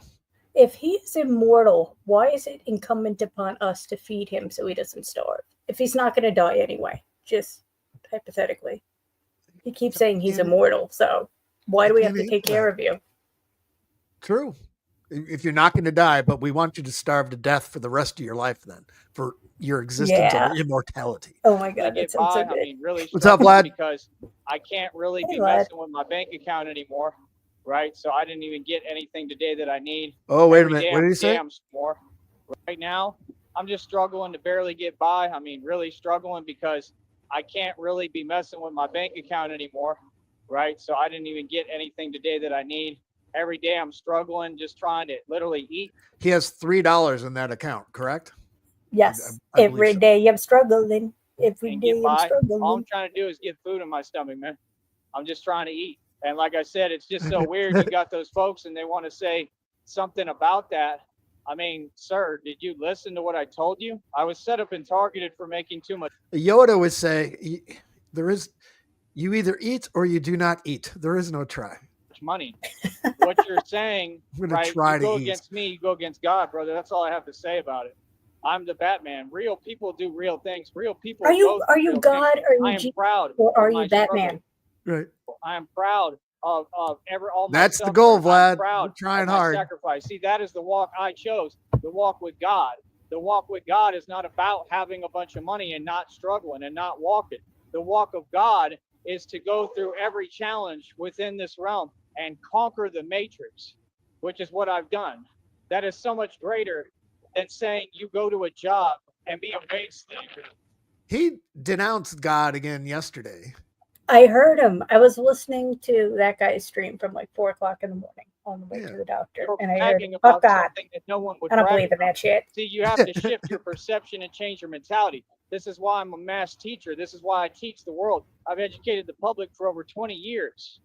If he is immortal, why is it incumbent upon us to feed him so he doesn't starve? If he's not going to die anyway, just hypothetically. He keeps saying he's immortal, so why do we have to take care of you? True. If you're not going to die, but we want you to starve to death for the rest of your life, then for your existence Yeah. of immortality. Oh my God, that Get sounds so by, I good. mean, really What's up, struggling lad? because I can't really Hey, be lad. messing with my bank account anymore, right? So I didn't even get anything today that I need. Oh, wait a Every minute. day What did I'm he say? damn more. Right now, I'm just struggling to barely get by. I mean, really struggling because I can't really be messing with my bank account anymore, right? So I didn't even get anything today that I need. Every day I'm struggling, just trying to literally eat. He has $3 in that account, correct? Yes, I believe every so. day I'm struggling. Every And day get I'm by. All I'm struggling. trying to do is get food in my stomach, man. I'm just trying to eat. And like I said, it's just so weird. You got those folks and they want to say something about that. I mean, sir, did you listen to what I told you? I was set up and targeted for making too much Yoda would say, you either eat or you do not eat. There is no try. money. What you're saying, I'm going right? to try You to go eat. against me, you go against God, brother. That's all I have to say about it. I'm the Batman. Real people do real things. Real people. Are you go through real God? things. Are you I am Jesus? proud Or are of you my Batman? Right. struggle. I am proud of all my That's the suffering. goal, I'm Vlad. proud We're trying of my hard. sacrifice. See, that is the walk I chose. The walk with God. The walk with God is not about having a bunch of money and not struggling and not walking. The walk of God is to go through every challenge within this realm and conquer the matrix, which is what I've done. That is so much greater than saying you go to a job and be a wage slave. He denounced God again yesterday. I heard him. I was listening to that guy's stream from like 4:00 in the morning on the way Yeah. to the doctor, You're and I heard, bragging "Fuck about God." something that no one would I don't brag believe in about. that shit. See, you have to shift your perception and change your mentality. This is why I'm a mass teacher. This is why I teach the world. I've educated the public for over 20 years.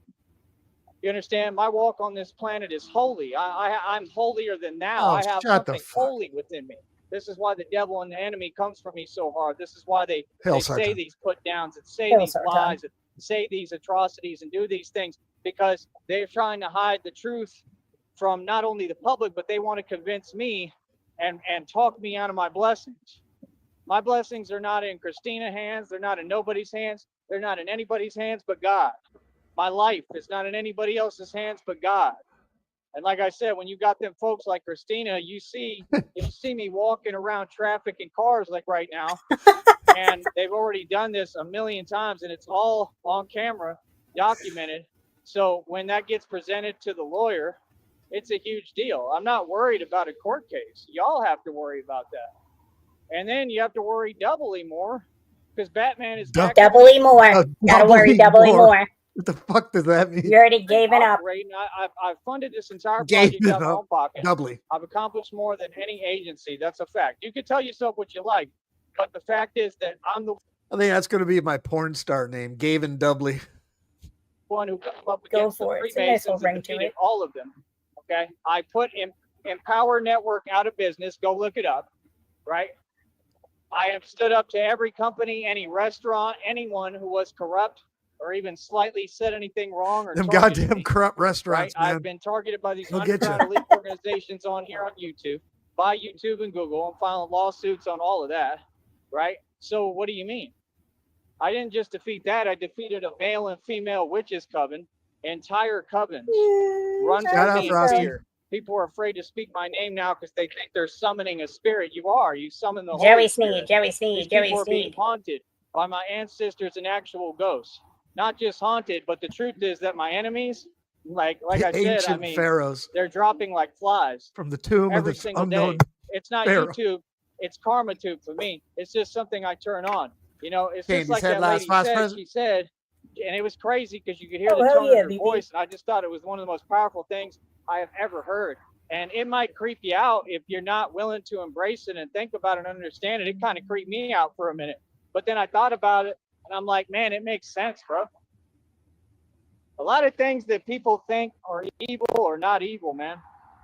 You understand? My walk on this planet is holy. I'm holier than thou. Oh, I have shut the something fuck. holy within me. This is why the devil and the enemy comes for me so hard. This is why they Hail say Sartan. these put downs and say Hail these Sartan. lies and say these atrocities and do these things, because they're trying to hide the truth from not only the public, but they want to convince me and talk me out of my blessings. My blessings are not in Christina's hands. They're not in nobody's hands. They're not in anybody's hands but God. My life is not in anybody else's hands but God. And like I said, when you got them folks like Christina, you'll see me walking around traffic in cars like right now. And they've already done this a million times, and it's all on camera, documented. So when that gets presented to the lawyer, it's a huge deal. I'm not worried about a court case. Y'all have to worry about that. And then you have to worry doubly more because Batman is Doubly more. Gotta worry doubly more. What the fuck does that mean? You already gave it up. I've funded this entire Gave project it out of my up. own pocket. Doubly. I've accomplished more than any agency. That's a fact. You can tell yourself what you like, but the fact is that I'm the I think that's going to be my porn star name, Gavin Doubly. one who come up Go against the for it. It's a nice little Freemasons ring and to defeated it. all of them. Okay, I put Empower Network out of business. Go look it up. Right. I have stood up to every company, any restaurant, anyone who was corrupt or even slightly said anything wrong or Them targeted goddamn me. corrupt Right, restaurants, man. I've been targeted by these They'll get underground elite organizations on here on YouTube, by YouTube and Google. I'm filing lawsuits on all of that. Right. So what do you mean? I didn't just defeat that. I defeated a male and female witches coven, entire covens run Shout from out, me in Frosty. fear. People are afraid to speak my name now because they think they're summoning a spirit. You are. You summon the Jerry Holy Sneed, Spirit. Jerry These Sneed, Jerry people are being Sneed. haunted by my ancestors and actual ghosts. Not just haunted, but the truth is that my enemies, like I said, Ancient I mean, pharaohs they're dropping like flies from the tomb of every this single unknown. day. It's not pharaoh. YouTube. It's KarmaTube for me. It's just something I turn on. You know, it's Candy's just like head that last lady vice said. president. She said, and it was crazy because you could hear Oh, the hell tone yeah, of her BB. voice, and I just thought it was one of the most powerful things I have ever heard. And it might creep you out if you're not willing to embrace it and think about it and understand it. It kind of creeped me out for a minute. But then I thought about it, and I'm like, man, it makes sense, bro. A lot of things that people think are evil or not evil, man.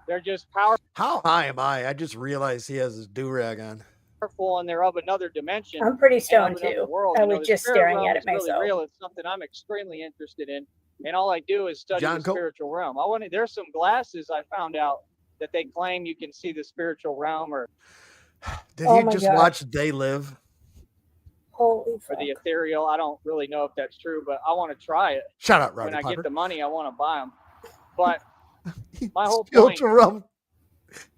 They're just How high am I? I just realized he has his do-rag on. powerful, and they're of another dimension. I'm pretty And stoned of another too. world. I You know, was the just spirit staring realm at it is really myself. real. It's something I'm extremely interested in, and all I do is study John the Cole? spiritual realm. There's some glasses I found out that they claim you can see the spiritual realm or Did Oh he my just God. watch They Live? Holy fuck. the ethereal. I don't really know if that's true, but I want to try it. Shut up, When Roddy I Piper. get the money, I want to buy them. But my whole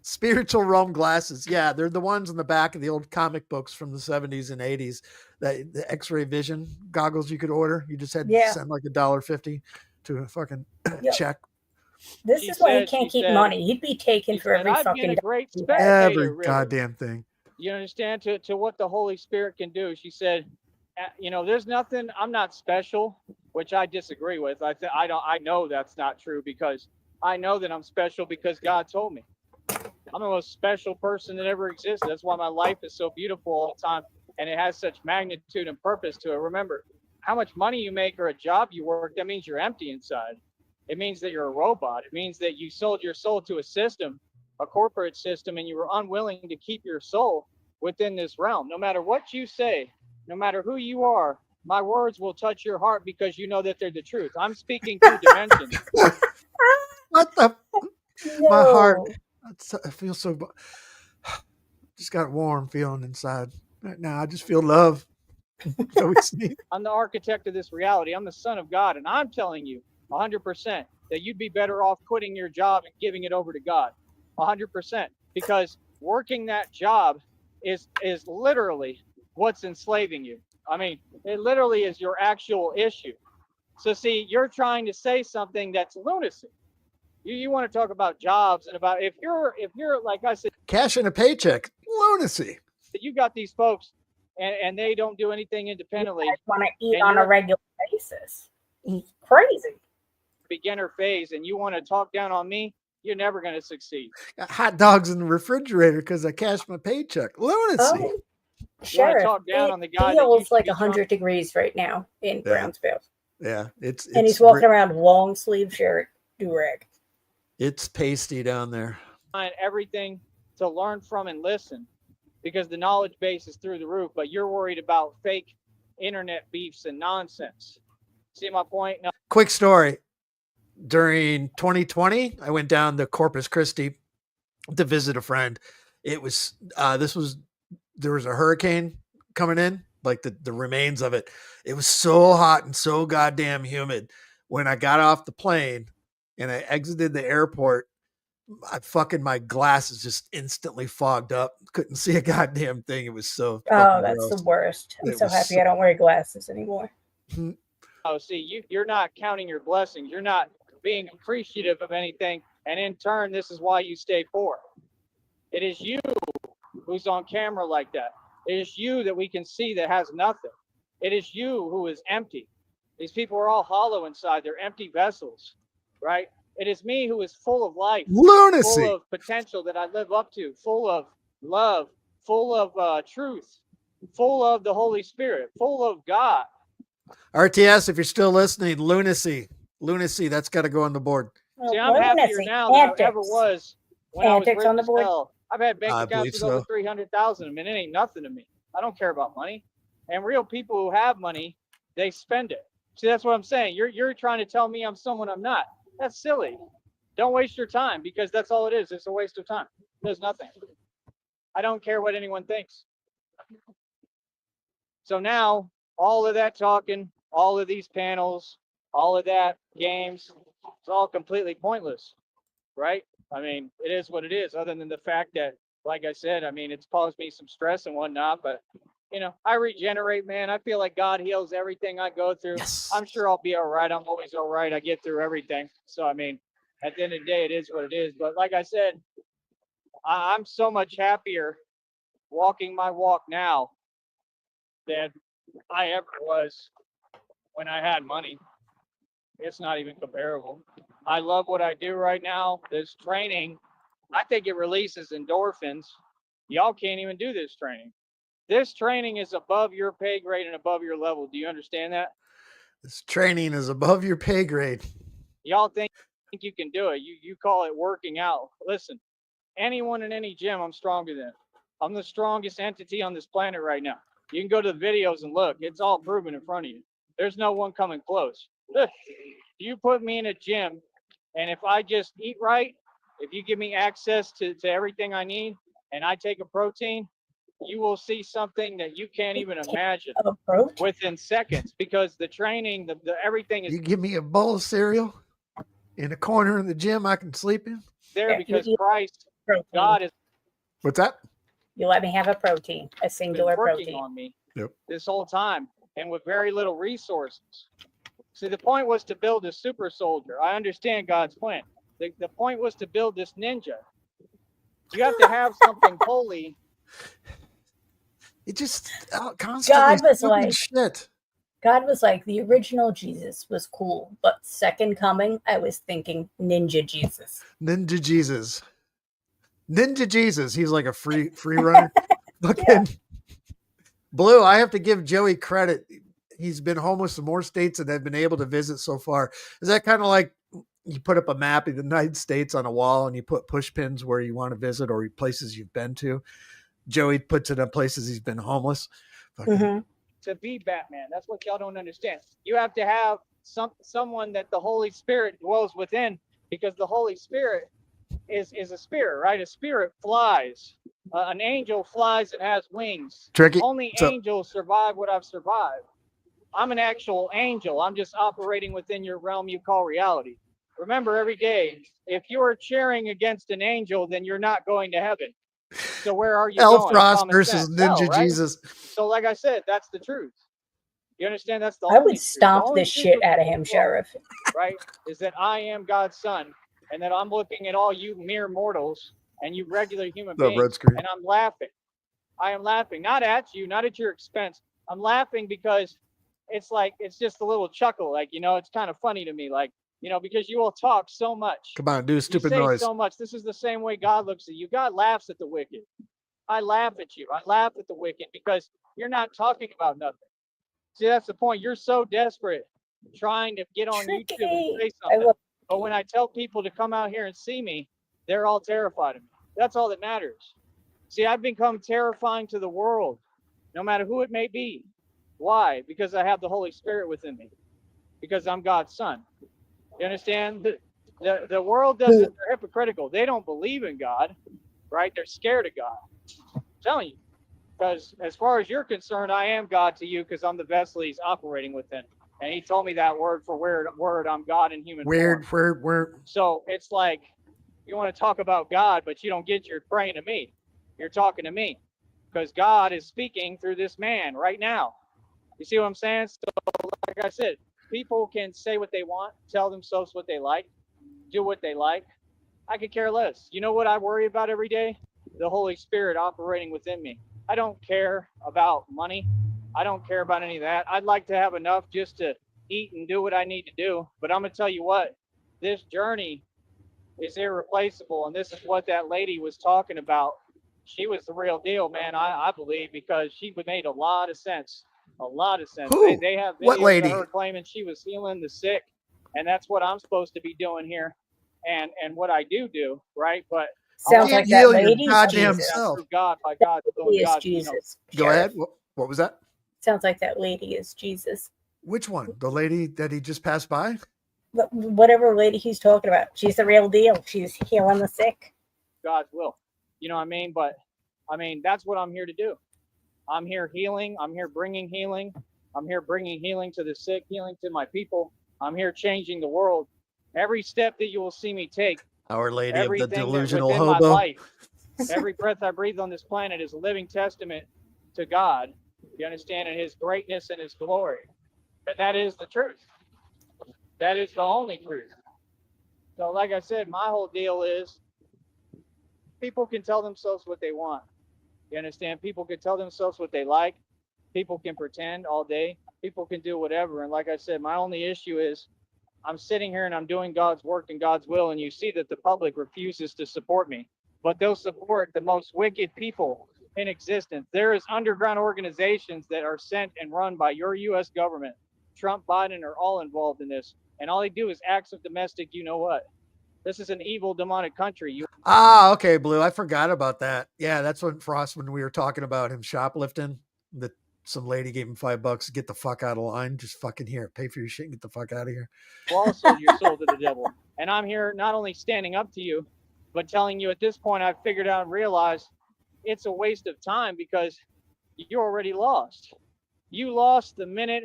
Spiritual realm glasses. Yeah, they're the ones in the back of the old comic books from the 70s and 80s. That the X-ray vision goggles you could order. You just had to Yeah. send like $1.50 to a fucking Yep. check. This She is why he said- can't she keep said- money. He'd be taken he for said, every I've been fucking a great dollar. spectator, Every really. goddamn thing. You understand to what the Holy Spirit can do. She said, you know, there's nothing. I'm not special, which I disagree with. I know that's not true because I know that I'm special because God told me. I'm the most special person that ever existed. That's why my life is so beautiful all the time, and it has such magnitude and purpose to it. Remember, how much money you make or a job you work, that means you're empty inside. It means that you're a robot. It means that you sold your soul to a system, a corporate system, and you were unwilling to keep your soul within this realm. No matter what you say, no matter who you are, my words will touch your heart because you know that they're the truth. I'm speaking through dimensions. What the? No. My heart. I feel so. Just got a warm feeling inside right now. I just feel love. So we see. I'm the architect of this reality. I'm the son of God, and I'm telling you 100% that you'd be better off quitting your job and giving it over to God. 100%. Because working that job is literally what's enslaving you. I mean, it literally is your actual issue. So see, you're trying to say something that's lunacy. You want to talk about jobs and about if you're like I said, Cashing a paycheck, lunacy. you got these folks and they don't do anything independently. Want to eat And on a you're- regular basis. Crazy. Beginner phase, and you want to talk down on me, you're never going to succeed. Got hot dogs in the refrigerator because I cashed my paycheck. Lunacy. Oh, You want to Sheriff, talk down it on the guy that feels used to like be 100 degrees right now in Brownsville. Yeah, it's And he's walking around long sleeve shirt, do-rag. It's pasty down there. trying everything to learn from and listen because the knowledge base is through the roof, but you're worried about fake internet beefs and nonsense. See my point? No. Quick story. During 2020, I went down to Corpus Christi to visit a friend. It was there was a hurricane coming in, like the remains of it. It was so hot and so goddamn humid. When I got off the plane and I exited the airport, my glasses just instantly fogged up. Couldn't see a goddamn thing. It was so that's gross. the worst. I'm It so was happy so- I don't wear glasses anymore. Oh, see, you're not counting your blessings. You're not being appreciative of anything. And in turn, this is why you stay poor. It is you who's on camera like that. It is you that we can see that has nothing. It is you who is empty. These people are all hollow inside. They're empty vessels, right? It is me who is full of life, Lunacy. full of potential that I live up to, full of love, full of truth, full of the Holy Spirit, full of God. RTS, if you're still listening, lunacy. That's got to go on the board. Well, See, I'm happier lunacy, now than I ever antics. was when I was Antics rich on the as board? hell. I've had bank I accounts believe with so. over 300,000. I mean, it ain't nothing to me. I don't care about money. And real people who have money, they spend it. See, that's what I'm saying. You're trying to tell me I'm someone I'm not. That's silly. Don't waste your time because that's all it is. It's a waste of time. There's nothing. I don't care what anyone thinks. So now, all of that talking, all of these panels, all of that games, it's all completely pointless, right? I mean, it is what it is, other than the fact that, like I said, I mean, it's caused me some stress and whatnot, but, you know, I regenerate, man. I feel like God heals everything I go through. Yes. I'm sure I'll be all right. I'm always all right. I get through everything. So, I mean, at the end of the day, it is what it is. But like I said, I'm so much happier walking my walk now than I ever was when I had money. It's not even comparable. I love what I do right now. This training, I think it releases endorphins. Y'all can't even do this training. This training is above your pay grade and above your level. Do you understand that? This training is above your pay grade. Y'all think you can do it. You call it working out. Listen, anyone in any gym, I'm stronger than. I'm the strongest entity on this planet right now. You can go to the videos and look. It's all proven in front of you. There's no one coming close. Look, you put me in a gym, and if I just eat right, if you give me access to everything I need, and I take a protein, you will see something that you can't even imagine Approach. within seconds because the training, the everything is You give me a bowl of cereal in a corner in the gym I can sleep in. there Yeah, because you eat Christ, Protein. God has What's that? You let me have a protein, a been singular working protein. on me Yep. this whole time and with very little resources. See, the point was to build a super soldier. I understand God's plan. The point was to build this ninja. You have to have something holy. It just constantly God was stupid like- shit. God was like, the original Jesus was cool, but second coming, I was thinking Ninja Jesus. Ninja Jesus. Ninja Jesus. He's like a free runner. Fucking Blue, I have to give Joey credit. He's been homeless in more states than I've been able to visit so far. Is that kind of like you put up a map of the United States on a wall and you put push pins where you want to visit or places you've been to? Joey puts it on places he's been homeless. Fucking Mhm. To be Batman. That's what y'all don't understand. You have to have someone that the Holy Spirit dwells within because the Holy Spirit is a spirit, right? A spirit flies. An angel flies and has wings. Tricky. Only So- angels survive what I've survived. I'm an actual angel. I'm just operating within your realm you call reality. Remember every day, if you are cheering against an angel, then you're not going to heaven. So where are you L going? Frost Common versus sense. Ninja No, right? Jesus. So like I said, that's the truth. You understand? That's the I only would truth. stomp The only this truth shit within out of this him, world, Sheriff. right, is that I am God's son, and that I'm looking at all you mere mortals and you regular human The red beings, screen. and I'm laughing. I am laughing, not at you, not at your expense. I'm laughing because it's like, it's just a little chuckle. Like, it's kind of funny to me. Like, because you all talk so much. Come on, do a You stupid say noise. so much. This is the same way God looks at you. God laughs at the wicked. I laugh at you. I laugh at the wicked because you're not talking about nothing. See, that's the point. You're so desperate trying to get on YouTube and say I something. love But when I tell people to come out here and see me, they're all terrified of me. That's all that matters. See, I've become terrifying to the world, no matter who it may be. Why? Because I have the Holy Spirit within me. Because I'm God's son. You understand? The world doesn't, they're hypocritical. They don't believe in God, right? They're scared of God. I'm telling you. Because as far as you're concerned, I am God to you because I'm the vessel he's operating within. And he told me that word for word, I'm God in human form. Weird. So it's like, you want to talk about God, but you don't get your praying to me. You're talking to me. Because God is speaking through this man right now. You see what I'm saying? So like I said, people can say what they want, tell themselves what they like, do what they like. I could care less. You know what I worry about every day? The Holy Spirit operating within me. I don't care about money. I don't care about any of that. I'd like to have enough just to eat and do what I need to do. But I'm going to tell you what, this journey is irreplaceable. And this is what that lady was talking about. She was the real deal, man, I believe, because she made a lot of sense. A lot of sense. Who? They have What videos lady? of her claiming she was healing the sick. And that's what I'm supposed to be doing here. And what I do, right? But sounds Can't like that heal your lady's goddamn Jesus. self. through God, by That God's will, lady and is God, Jesus. Go Sheriff. ahead. What was that? Sounds like that lady is Jesus. Which one? The lady that he just passed by? But whatever lady he's talking about, she's the real deal. She's healing the sick. God's will. You know what I mean? But that's what I'm here to do. I'm here healing. I'm here bringing healing. I'm here bringing healing to the sick, healing to my people. I'm here changing the world. Every step that you will see me take, Our Lady of the everything that Delusional within my Hobo. life, every breath I breathe on this planet is a living testament to God. You understand? And his greatness and his glory. And that is the truth. That is the only truth. So like I said, my whole deal is people can tell themselves what they want. You understand? People can tell themselves what they like. People can pretend all day. People can do whatever. And like I said, my only issue is I'm sitting here and I'm doing God's work and God's will. And you see that the public refuses to support me, but they'll support the most wicked people in existence. There is underground organizations that are sent and run by your U.S. government. Trump, Biden are all involved in this. And all they do is acts of domestic, you know what? This is an evil, demonic country. Okay, Blue. I forgot about that. Yeah, that's when Frost, when we were talking about him shoplifting, that some lady gave him $5 to get the fuck out of line. Just fucking here, pay for your shit and get the fuck out of here. All sold your soul to the devil. And I'm here not only standing up to you, but telling you at this point, I've figured out and realized it's a waste of time because you already lost. You lost the minute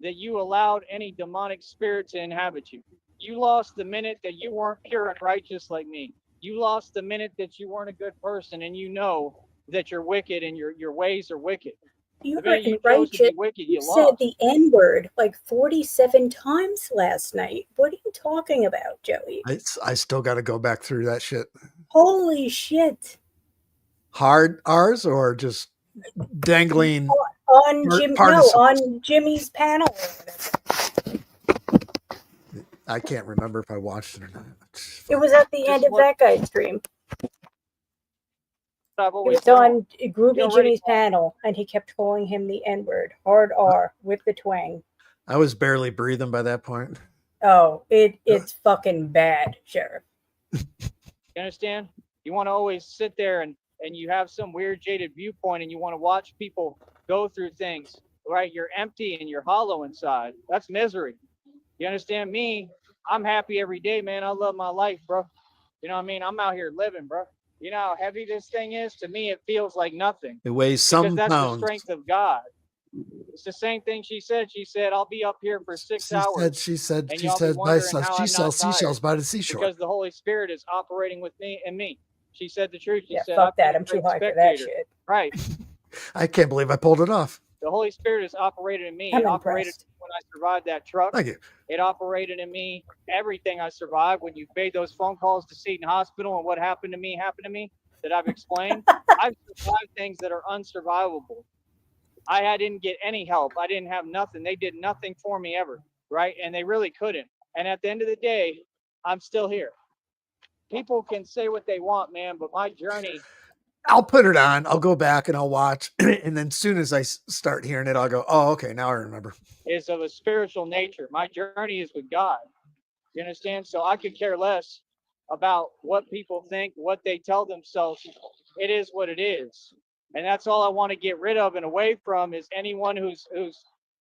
that you allowed any demonic spirit to inhabit you. You lost the minute that you weren't pure and righteous like me. You lost the minute that you weren't a good person and you know that you're wicked and your ways are wicked. You The were minute you chose to righteous. be wicked, You you said lost. the N word like 47 times last night. What are you talking about, Joey? I still got to go back through that shit. Holy shit. Hard R's or just dangling On Jim, no, participles? on Jimmy's panel. I can't remember if I watched it or not. It was at the end of that guy's stream. I've It always was on known. Groovy You already- Jimmy's panel, and he kept calling him the N-word, hard R with the twang. I was barely breathing by that point. Oh, it's fucking bad, Sheriff. You understand? You want to always sit there and you have some weird jaded viewpoint and you want to watch people go through things, right? You're empty and you're hollow inside. That's misery. You understand me? I'm happy every day, man. I love my life, bro. You know what I mean? I'm out here living, bro. You know how heavy this thing is? To me, it feels like nothing. It weighs Because some that's pounds. the strength of God. It's the same thing she said. She said, I'll be up here for 6 hours. She said, And she y'all be said, wondering how she I'm sells not seashells tired. by the seashore. Because the Holy Spirit is operating with me and me. She said the truth. She Yeah, said, fuck I've been that. a I'm too great high for that spectator. shit. Right. I can't believe I pulled it off. The Holy Spirit is operated in me. I'm It operated impressed. when I survived that truck. Thank you. It operated in me everything I survived. When you made those phone calls to Seton Hospital and what happened to me that I've explained. I've survived things that are unsurvivable. I didn't get any help. I didn't have nothing. They did nothing for me ever, right? And they really couldn't. And at the end of the day, I'm still here. People can say what they want, man, but my journey. I'll put it on. I'll go back and I'll watch. And then as soon as I start hearing it, I'll go, oh, okay, now I remember. Is of a spiritual nature. My journey is with God. You understand? So I could care less about what people think, what they tell themselves. It is what it is. And that's all I want to get rid of and away from is anyone who's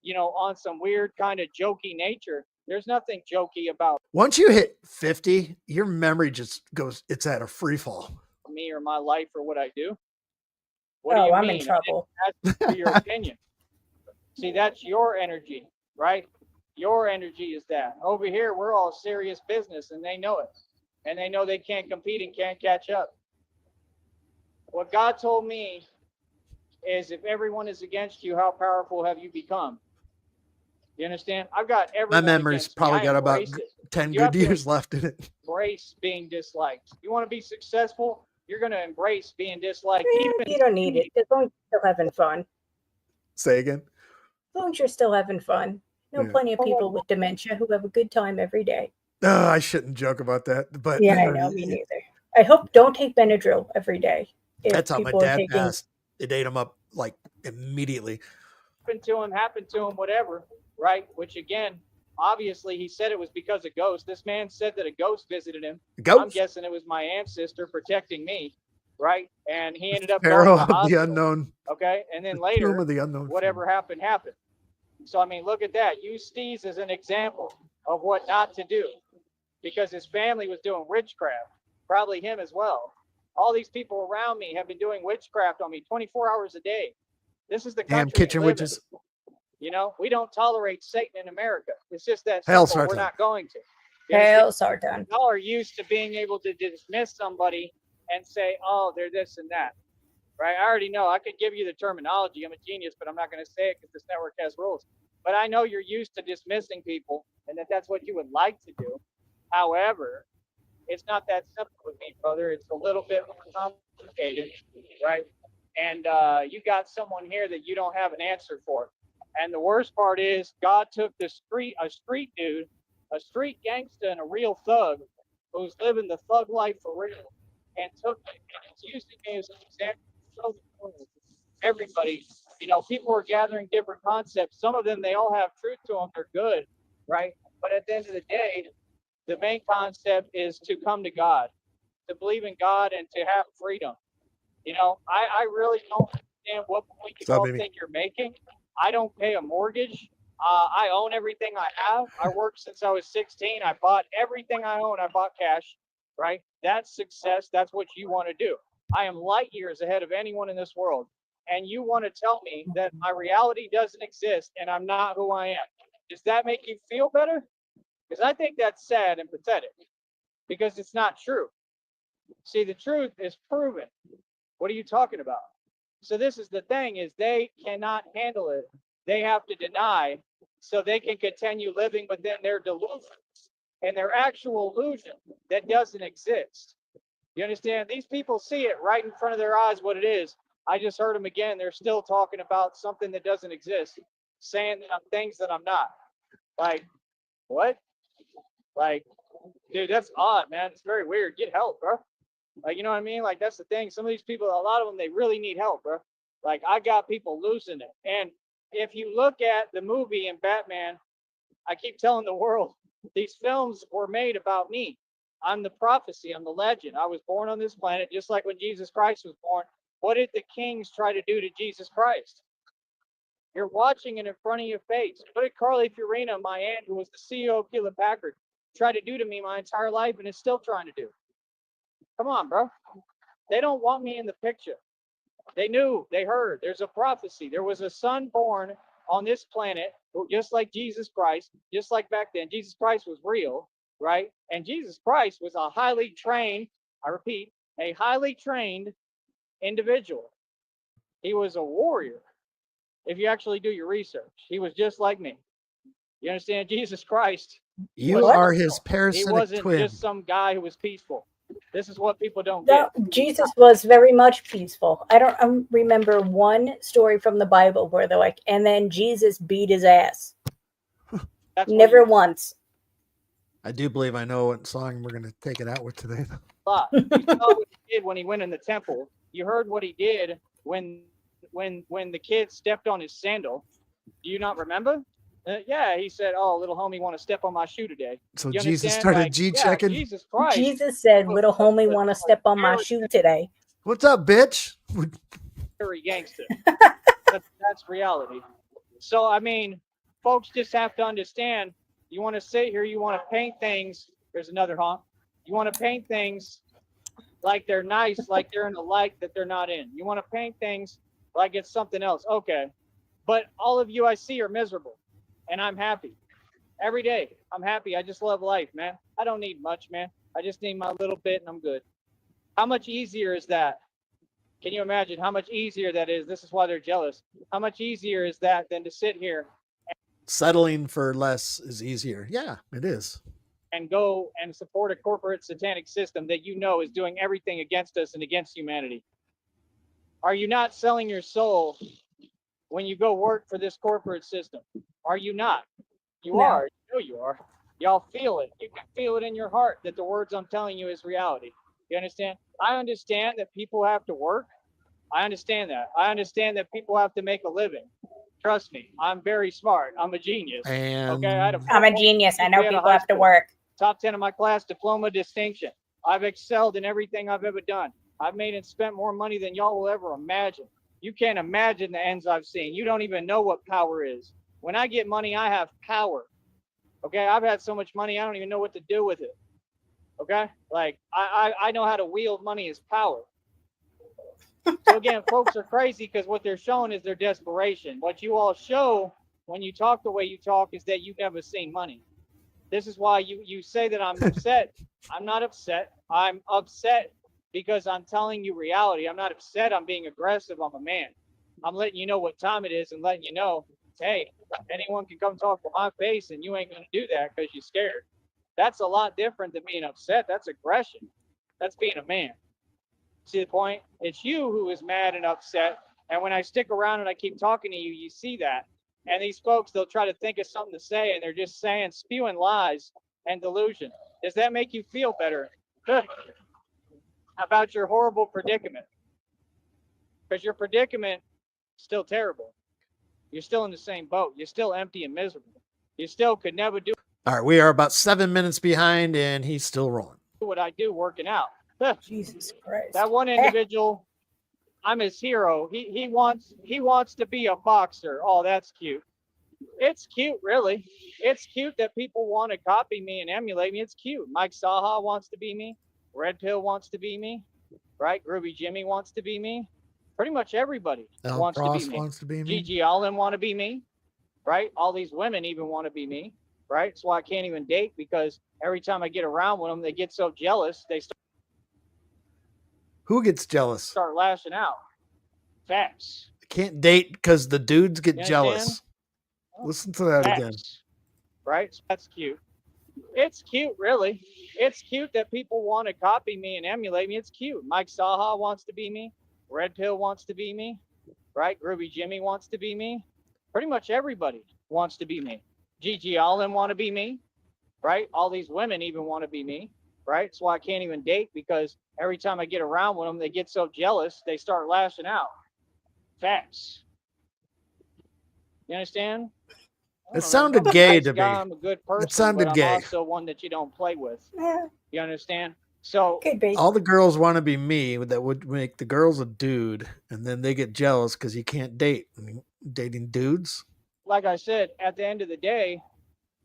on some weird kind of jokey nature. There's nothing jokey about Once you hit 50, your memory just goes, it's at a free fall. me or my life or what I do. What do you I'm mean? in trouble. That's your opinion. See, that's your energy, right? Your energy is that. Over here, we're all serious business, and they know it. And they know they can't compete and can't catch up. What God told me is if everyone is against you, how powerful have you become? You understand? I've got everyone. My memory's probably got about 10 good years left in it. Embrace being disliked. You want to be successful, you're going to embrace being disliked. You don't need it. As long as you're still having fun. Say again. As long as you're still having fun. You know, plenty of people with dementia who have a good time every day. Oh, I shouldn't joke about that. But yeah, I know, me neither. I hope don't take Benadryl every day. That's how my dad passed. It ate him up like immediately. Happened to him, whatever, right? Which again, obviously he said it was because of ghosts. This man said that a ghost visited him. I'm guessing it was my ancestor protecting me, right? And he ended up Pharaoh of the unknown. Okay, and then later, the unknown whatever happened. So I mean, look at that. Use Sneed as an example of what not to do, because his family was doing witchcraft, probably him as well. All these people around me have been doing witchcraft on me 24 hours a day. This is the country. Damn kitchen witches. You know, we don't tolerate Satan in America. It's just that Hell, simple. We're not going to. Hell, Sartan. Y'all are used to being able to dismiss somebody and say, oh, they're this and that. Right? I already know. I could give you the terminology. I'm a genius, but I'm not going to say it because this network has rules. But I know you're used to dismissing people and that's what you would like to do. However, it's not that simple with me, brother. It's a little bit more complicated, right? And you got someone here that you don't have an answer for. And the worst part is God took a street dude, a street gangster and a real thug who's living the thug life for real, and took it and it's using me as an example to show the world, everybody, people are gathering different concepts. Some of them, they all have truth to them. They're good, right? But at the end of the day, the main concept is to come to God, to believe in God and to have freedom. I really don't understand what point you all think you're making. I don't pay a mortgage. I own everything I have. I worked since I was 16. I bought everything I own. I bought cash, right? That's success. That's what you want to do. I am light years ahead of anyone in this world. And you want to tell me that my reality doesn't exist and I'm not who I am. Does that make you feel better? Because I think that's sad and pathetic because it's not true. See, the truth is proven. What are you talking about? So this is the thing is they cannot handle it. They have to deny so they can continue living within their delusions and their actual illusion that doesn't exist. You understand? These people see it right in front of their eyes what it is. I just heard them again. They're still talking about something that doesn't exist, saying that I'm things that I'm not. Like, what? Like, dude, that's odd, man. It's very weird. Get help, bro. Like, you know what I mean? Like, that's the thing. Some of these people, a lot of them, they really need help, bro. Like, I got people losing it. And if you look at the movie in Batman, I keep telling the world, these films were made about me. I'm the prophecy. I'm the legend. I was born on this planet, just like when Jesus Christ was born. What did the kings try to do to Jesus Christ? You're watching it in front of your face. What did Carly Fiorina, my aunt, who was the CEO of Hewlett Packard, try to do to me my entire life and is still trying to do? Come on, bro. They don't want me in the picture. They knew, they heard. There's a prophecy. There was a son born on this planet, just like Jesus Christ, just like back then. Jesus Christ was real, right? And Jesus Christ was a highly trained, I repeat, a highly trained individual. He was a warrior. If you actually do your research, he was just like me. You understand? Jesus Christ. You What? are his He parasitic wasn't twin. just some guy who was peaceful. This is what people don't No, get. Jesus was very much peaceful. I don't remember one story from the Bible where they're like, and then Jesus beat his ass. That's what Never you once. I do believe I know what song we're gonna take it out with today. thought. You saw what he did when he went in the temple. You heard what he did when the kid stepped on his sandal. Do you not remember? Yeah, he said, "Oh, little homie, want to step on my shoe today?" So You Jesus understand? started Like, G yeah, checking. Jesus Christ. Jesus said, was- little homie was want to a step on my very, shoe today. What's up, bitch? very gangster. That's reality. So I mean, folks just have to understand. You want to sit here, you want to paint things. There's another honk. You want to paint things like they're nice, like they're in a light that they're not in. You want to paint things like it's something else. Okay. But all of you I see are miserable. And I'm happy. Every day, I'm happy. I just love life, man. I don't need much, man. I just need my little bit and I'm good. How much easier is that? Can you imagine how much easier that is? This is why they're jealous. How much easier is that than to sit here Settling for less is easier. Yeah, it is. and go and support a corporate satanic system that you know is doing everything against us and against humanity? Are you not selling your soul when you go work for this corporate system? Are you not? You No. are. You know you are. Y'all feel it. You can feel it in your heart that the words I'm telling you is reality. You understand? I understand that people have to work. I understand that. I understand that people have to make a living. Trust me, I'm very smart. I'm a genius. And Okay, I had a I'm a genius. I know GPA out of people high have to school. work. Top 10 of my class, diploma, distinction. I've excelled in everything I've ever done. I've made and spent more money than y'all will ever imagine. You can't imagine the ends I've seen. You don't even know what power is. When I get money, I have power. Okay, I've had so much money, I don't even know what to do with it. Okay, like I know how to wield money as power. So again, folks are crazy because what they're showing is their desperation. What you all show when you talk the way you talk is that you've never seen money. This is why you say that I'm upset. I'm not upset. I'm upset because I'm telling you reality. I'm not upset. I'm being aggressive. I'm a man. I'm letting you know what time it is and letting you know, hey, anyone can come talk to my face and you ain't going to do that because you're scared. That's a lot different than being upset. That's aggression. That's being a man. See the point? It's you who is mad and upset. And when I stick around and I keep talking to you, you see that. And these folks, they'll try to think of something to say and they're just saying, spewing lies and delusion. Does that make you feel better about your horrible predicament? Because your predicament is still terrible. You're still in the same boat. You're still empty and miserable. You still could never do all right, we are about 7 minutes behind, and he's still rolling. what I do working out. Jesus Christ. That one individual, I'm his hero. He wants to be a boxer. Oh, that's cute. It's cute, really. It's cute that people want to copy me and emulate me. It's cute. Mike Saha wants to be me. Red Pill wants to be me. Right? Groovy Jimmy wants to be me. Pretty much everybody Al wants Cross to be me. wants to be me. Gigi Allen want to be me. Right? All these women even want to be me. Right? That's why I can't even date because every time I get around with them, they get so jealous. They Who gets jealous? start lashing out. Facts. Can't date because the dudes get You jealous. understand? Listen to that again. Facts. Right? So that's cute. It's cute, really. It's cute that people want to copy me and emulate me. It's cute. Mike Saha wants to be me. Red Pill wants to be me. Right? Groovy Jimmy wants to be me. Pretty much everybody wants to be me. Gigi Allen want to be me. Right? All these women even want to be me. Right? That's why I can't even date because every time I get around with them, they get so jealous, they start lashing out. Facts. You understand? It sounded I'm a gay nice to guy, me. I'm a good person, sounded but I'm gay. also one that you don't play with. Yeah, You understand? So could be. All the girls want to be me. That would make the girls a dude, and then they get jealous because you can't date. I mean, dating dudes. like I said, at the end of the day,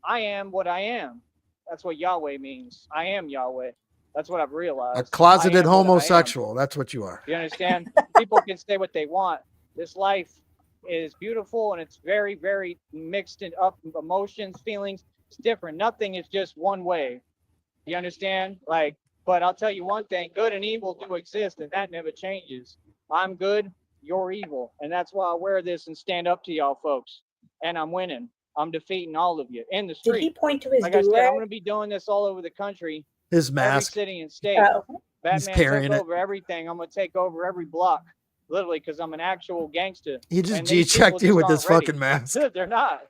I am what I am. That's what Yahweh means. I am Yahweh. That's what I've realized. A closeted I am what I am. homosexual. That's what you are. You understand? People can say what they want. This life is beautiful and it's very, very mixed up emotions, feelings. It's different. Nothing is just one way. You understand? Like But I'll tell you one thing, good and evil do exist, and that never changes. I'm good, you're evil. And that's why I wear this and stand up to y'all folks. And I'm winning. I'm defeating all of you in the Did he street. point to his Like I said, I'm do-rag? going to be doing this all over the country, His every mask. city and state. Oh, He's Batman carrying took it. over everything. I'm going to take over every block, literally, because I'm an actual gangster. He just And these G-checked people you just with this aren't ready. fucking mask. They're not.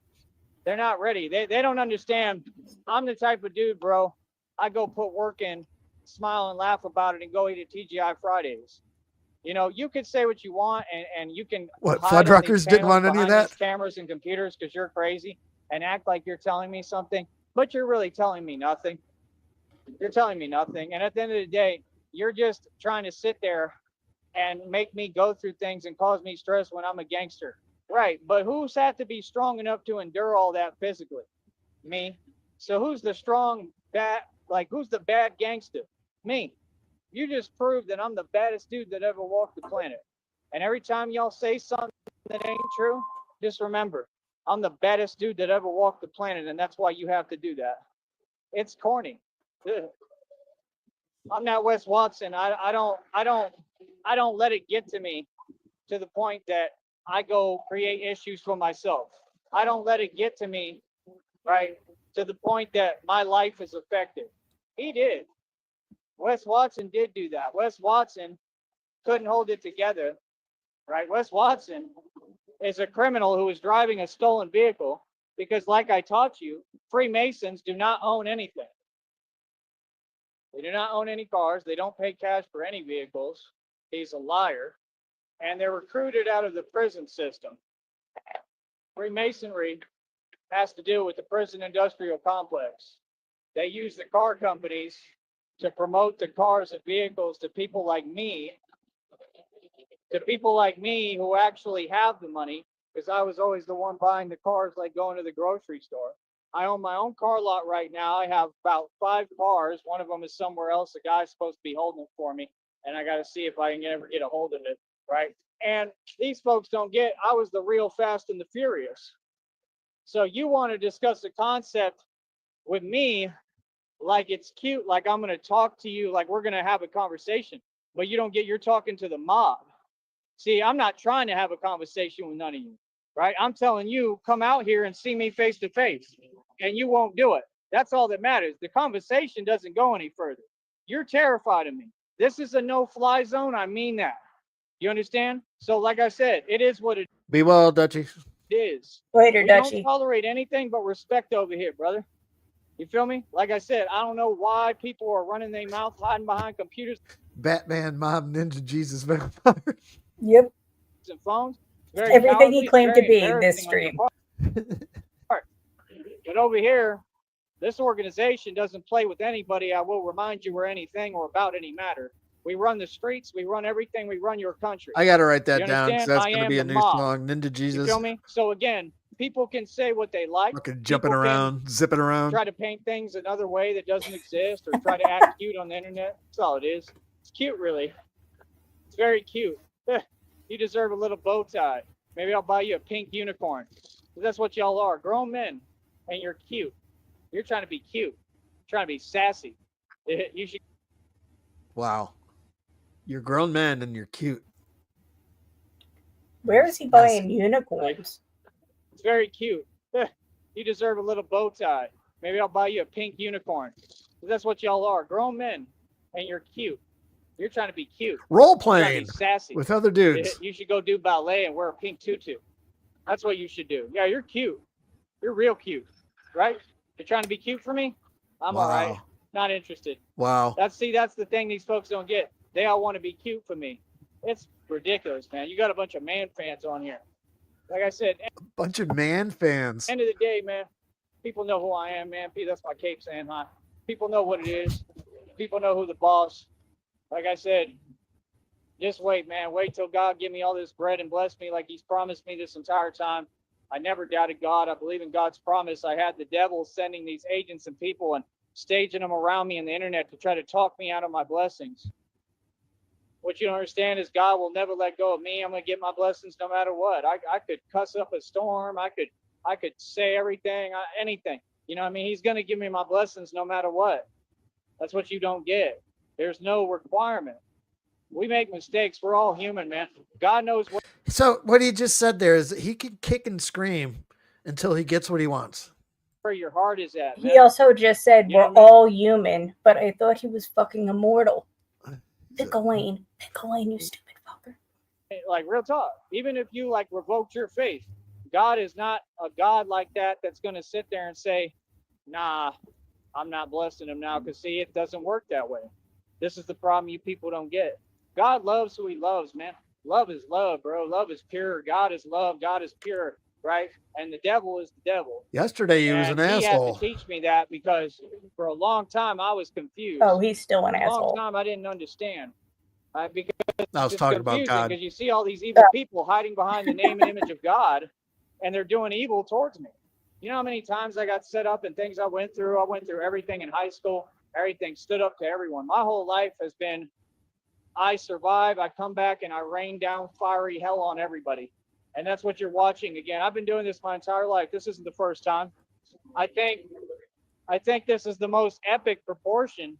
They're not ready. They don't understand. I'm the type of dude, bro. I go put work in, smile and laugh about it, and go eat at TGI Fridays. You know, you can say what you want, and you can What, hide on these Fuddruckers didn't panels want any of behind that? these cameras and computers because you're crazy and act like you're telling me something, but you're really telling me nothing. You're telling me nothing. And at the end of the day, you're just trying to sit there and make me go through things and cause me stress when I'm a gangster. Right. But who's had to be strong enough to endure all that physically? Me. So who's the strong, bad, like who's the bad gangster? Me. You just proved that I'm the baddest dude that ever walked the planet. And every time y'all say something that ain't true, just remember, I'm the baddest dude that ever walked the planet, and that's why you have to do that. It's corny. Ugh. I'm not Wes Watson. I don't let it get to me to the point that I go create issues for myself. I don't let it get to me, right, to the point that my life is affected. He did. Wes Watson did do that. Wes Watson couldn't hold it together, right? Wes Watson is a criminal who was driving a stolen vehicle because, like I taught you, Freemasons do not own anything. They do not own any cars. They don't pay cash for any vehicles. He's a liar. And they're recruited out of the prison system. Freemasonry has to do with the prison industrial complex. They use the car companies to promote the cars and vehicles to people like me who actually have the money, because I was always the one buying the cars, like going to the grocery store. I own my own car lot right now. I have about 5 cars. One of them is somewhere else. The guy's supposed to be holding it for me, and I got to see if I can ever get a hold of it, right? And these folks don't get, I was the real Fast and the Furious. So you want to discuss the concept with me like it's cute, like I'm going to talk to you, like we're going to have a conversation, but you don't get, you're talking to the mob. See, I'm not trying to have a conversation with none of you, right? I'm telling you, come out here and see me face to face, and you won't do it. That's all that matters. The conversation doesn't go any further. You're terrified of me. This is a no-fly zone. I mean that. You understand? So like I said, it is what it Be well, Dutchy. is. later, We don't Dutchy. tolerate anything but respect over here, brother. You feel me? Like I said, I don't know why people are running their mouth, hiding behind computers Batman, Mob, Ninja, Jesus, Vampire. Yep. and phones. Very Everything he cowardly, claimed to very be this embarrassing on your stream. part. But over here, this organization doesn't play with anybody. I will remind you, or anything, or about any matter. We run the streets. We run everything. We run your country. I got to write that You down because understand? that's I going to am be a the new mob. song. Ninja You Jesus. feel me? So again, people can say what they like. Fucking jumping People can around, zipping around. try to paint things another way that doesn't exist, or try to act cute on the internet. That's all it is. It's cute, really. It's very cute. You deserve a little bow tie. Maybe I'll buy you a pink unicorn. That's what y'all are, grown men, and you're cute. You're trying to be cute. You're trying to be sassy. You should. Wow. You're grown men and you're cute. Where is he buying unicorns? It's very cute. You deserve a little bow tie. Maybe I'll buy you a pink unicorn. That's what y'all are, grown men, and you're cute. You're trying to be cute. Role You're trying playing to be sassy. with other dudes. You should go do ballet and wear a pink tutu. That's what you should do. Yeah, you're cute. You're real cute, right? You're trying to be cute for me? I'm all right. Not interested. Wow. That's the thing these folks don't get. They all want to be cute for me. It's ridiculous, man. You got a bunch of man fans on here. Like I said, A bunch of man fans. end of the day, man, people know who I am, man. That's my cape saying hi. People know what it is. People know who the boss. Like I said, just wait, man. Wait till God give me all this bread and bless me like he's promised me this entire time. I never doubted God. I believe in God's promise. I had the devil sending these agents and people and staging them around me on the internet to try to talk me out of my blessings. What you don't understand is God will never let go of me. I'm going to get my blessings no matter what. I could cuss up a storm. I could say everything, anything. You know what I mean? He's going to give me my blessings no matter what. That's what you don't get. There's no requirement. We make mistakes. We're all human, man. God knows So what he just said there is that he can kick and scream until he gets what he wants. where your heart is at, man. He also just said You know we're what I mean? all human, but I thought he was fucking immortal. Pickle-Lane, you stupid fucker. Like, real talk. Even if you, like, revoked your faith, God is not a God like that that's going to sit there and say, nah, I'm not blessing him now. Because, see, it doesn't work that way. This is the problem you people don't get. God loves who he loves, man. Love is love, bro. Love is pure. God is love. God is pure, right? And the devil is the devil. Yesterday he was an And he had asshole. to teach me that because for a long time I was confused. Oh, he's still an For a long asshole. time I didn't understand. Because I was it's talking about confusing God. because you see all these evil people hiding behind the name and image of God, and they're doing evil towards me. You know how many times I got set up and things I went through? I went through everything in high school. Everything stood up to everyone. My whole life has been, I survive, I come back, and I rain down fiery hell on everybody. And that's what you're watching again. I've been doing this my entire life. This isn't the first time. I think this is the most epic proportion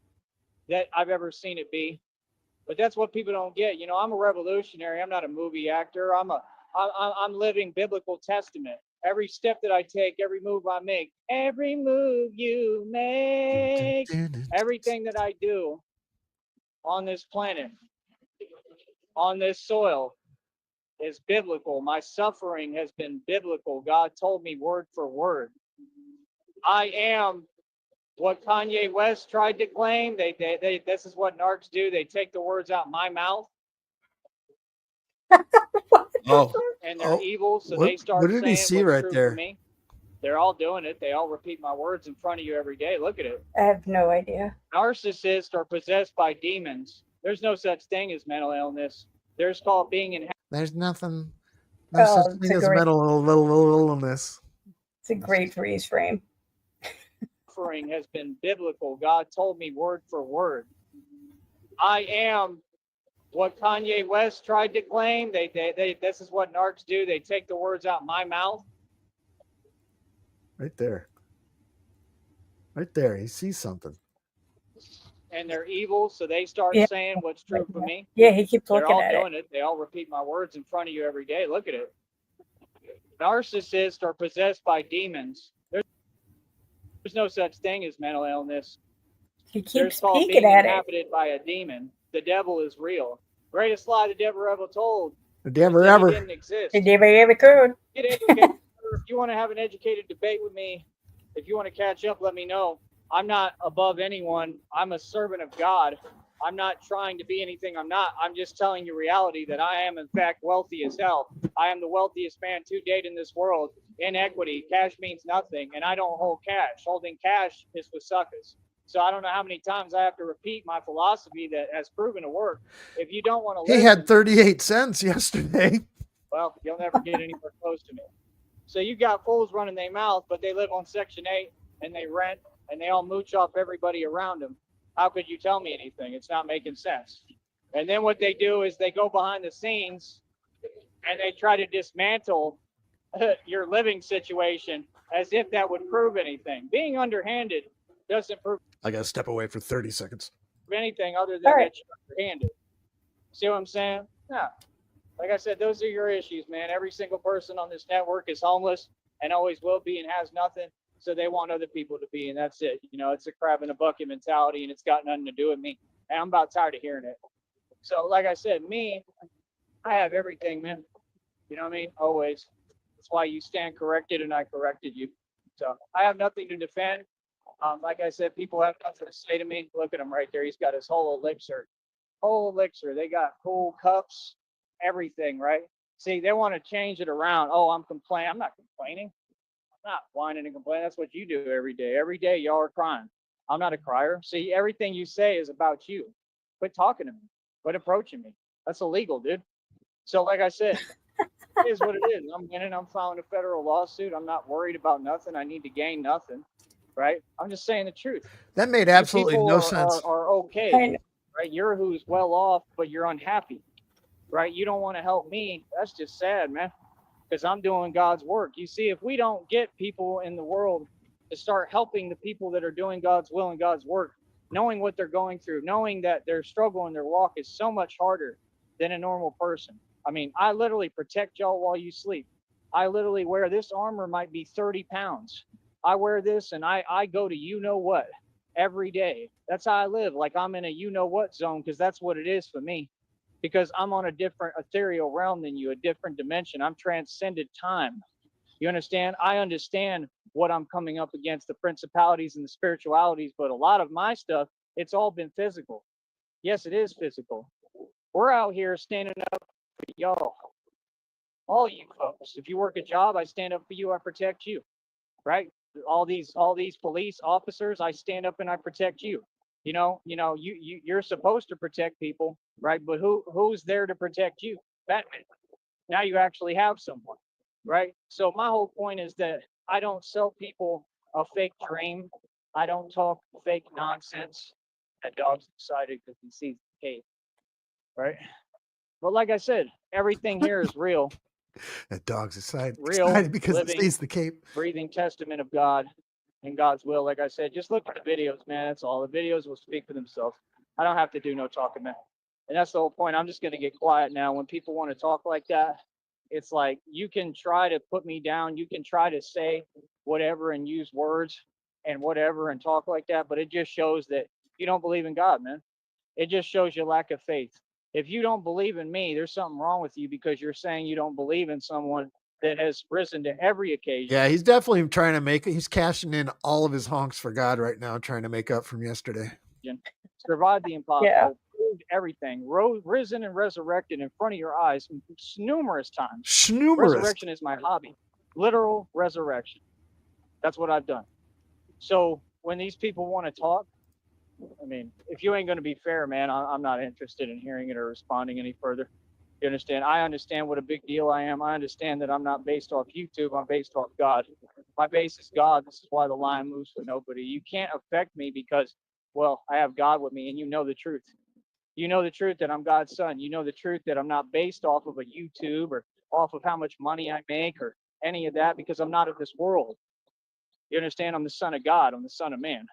that I've ever seen it be. But that's what people don't get. You know, I'm a revolutionary. I'm not a movie actor. I'm living biblical testament. Every step that I take, every move I make, every move you make, everything that I do on this planet, on this soil, is biblical. My suffering has been biblical. God told me word for word. I am what Kanye West tried to claim. They this is what narcs do. They take the words out my mouth. Oh, And they're evil, so what- they start what did he saying see what's right true there? for me. They're all doing it. They all repeat my words in front of you every day. Look at it. I have no idea. Narcissists are possessed by demons. There's no such thing as mental illness. There's called being in There's nothing. No Oh, such it's thing a as great- mental illness. It's a great freeze frame. suffering has been biblical. God told me word for word. I am what Kanye West tried to claim. They this is what narcs do. They take the words out my mouth. Right there. Right there. He sees something. And they're evil, so they start Yeah. saying what's true for me. Yeah, he keeps They're looking all at doing it. They all repeat my words in front of you every day. Look at it. Narcissists are possessed by demons. There's no such thing as mental illness. He There's keeps called peeking being at it. inhabited by a demon. The devil is real. Greatest lie the devil ever told. The devil was that he ever. didn't exist. He never ever could. Get educated. If you want to have an educated debate with me, if you want to catch up, let me know. I'm not above anyone. I'm a servant of God. I'm not trying to be anything I'm not. I'm just telling you reality that I am, in fact, wealthy as hell. I am the wealthiest man to date in this world. Inequity. Cash means nothing, and I don't hold cash. Holding cash is for suckers. So I don't know how many times I have to repeat my philosophy that has proven to work. If you don't want to He listen, had 38 cents yesterday. well, you'll never get anywhere close to me. So you got fools running their mouth, but they live on Section 8 and they rent and they all mooch off everybody around them. How could you tell me anything? It's not making sense. And then what they do is they go behind the scenes and they try to dismantle your living situation as if that would prove anything. Being underhanded doesn't prove I got to step away for 30 seconds. anything other than All right. that you're underhanded. See what I'm saying? Yeah. Like I said, those are your issues, man. Every single person on this network is homeless and always will be and has nothing. So they want other people to be, and that's it. You know, it's a crab in a bucket mentality, and it's got nothing to do with me. And I'm about tired of hearing it. So, like I said, me, I have everything, man. You know what I mean? Always. That's why you stand corrected, and I corrected you. So I have nothing to defend. Like I said, people have nothing to say to me. Look at him right there. He's got his whole elixir. Whole elixir. They got cool cups, everything, right? See, they want to change it around. Oh, I'm complaining. I'm not complaining. I'm not whining and complaining. That's what you do every day. Every day, y'all are crying. I'm not a crier. See, everything you say is about you. Quit talking to me. Quit approaching me. That's illegal, dude. So, like I said, it is what it is. I'm winning. I'm filing a federal lawsuit. I'm not worried about nothing. I need to gain nothing, right? I'm just saying the truth. That made absolutely People no are, sense. Are okay, I know. right? You're who's well off, but you're unhappy, right? You don't want to help me. That's just sad, man, because I'm doing God's work. You see, if we don't get people in the world to start helping the people that are doing God's will and God's work, knowing what they're going through, knowing that their struggle and their walk is so much harder than a normal person. I mean, I literally protect y'all while you sleep. I literally wear this armor, might be 30 pounds. I wear this and I go to you know what every day. That's how I live. Like I'm in a you know what zone, because that's what it is for me. Because I'm on a different ethereal realm than you, a different dimension. I'm transcended time. You understand? I understand what I'm coming up against, the principalities and the spiritualities, but a lot of my stuff, it's all been physical. Yes, it is physical. We're out here standing up for y'all. All you folks. If you work a job, I stand up for you, I protect you. Right? All these police officers, I stand up and I protect you. You're supposed to protect people, right? But who's there to protect you? Batman. Now you actually have someone, right? So my whole point is that I don't sell people a fake dream. I don't talk fake nonsense. That dog's excited because he sees the cave, right? But like I said, everything here is real. That dog's excited because living, it sees the cape. Breathing testament of God and God's will. Like I said, just look at the videos, man. That's all. The videos will speak for themselves. I don't have to do no talking, man. And that's the whole point. I'm just going to get quiet now. When people want to talk like that, it's like you can try to put me down. You can try to say whatever and use words and whatever and talk like that. But it just shows that you don't believe in God, man. It just shows your lack of faith. If you don't believe in me, there's something wrong with you, because you're saying you don't believe in someone that has risen to every occasion. Yeah, he's definitely trying to make it. He's cashing in all of his honks for God right now, trying to make up from yesterday. Survived the impossible, proved everything, risen and resurrected in front of your eyes numerous times. Resurrection is my hobby. Literal resurrection. That's what I've done. So when these people want to talk, I mean, if you ain't going to be fair, man, I'm not interested in hearing it or responding any further. You understand? I understand what a big deal I am. I understand that I'm not based off YouTube. I'm based off God. My base is God. This is why the line moves for nobody. You can't affect me because, well, I have God with me, and you know the truth. You know the truth that I'm God's son. You know the truth that I'm not based off of a YouTube or off of how much money I make or any of that, because I'm not of this world. You understand? I'm the son of God. I'm the son of man.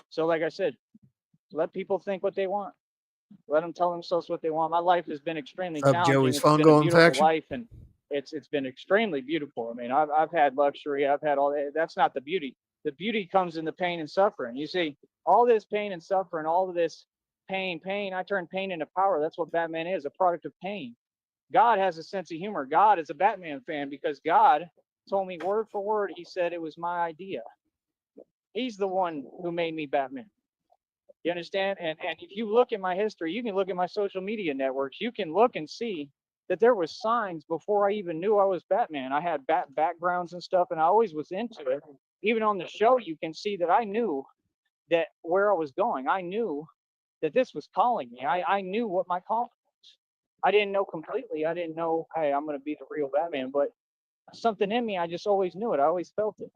So like I said, let people think what they want. Let them tell themselves what they want. My life has been extremely challenging. Joey's it's been a fungal beautiful infection. life, and it's been extremely beautiful. I mean, I've had luxury. I've had all that. That's not the beauty. The beauty comes in the pain and suffering. You see, all this pain and suffering, all of this pain. I turn pain into power. That's what Batman is, a product of pain. God has a sense of humor. God is a Batman fan because God told me word for word. He said it was my idea. He's the one who made me Batman. You understand? And if you look at my history, you can look at my social media networks. You can look and see that there was signs before I even knew I was Batman. I had backgrounds and stuff, and I always was into it. Even on the show, you can see that I knew that where I was going. I knew that this was calling me. I knew what my calling was. I didn't know completely. I didn't know, hey, I'm going to be the real Batman. But something in me, I just always knew it. I always felt it.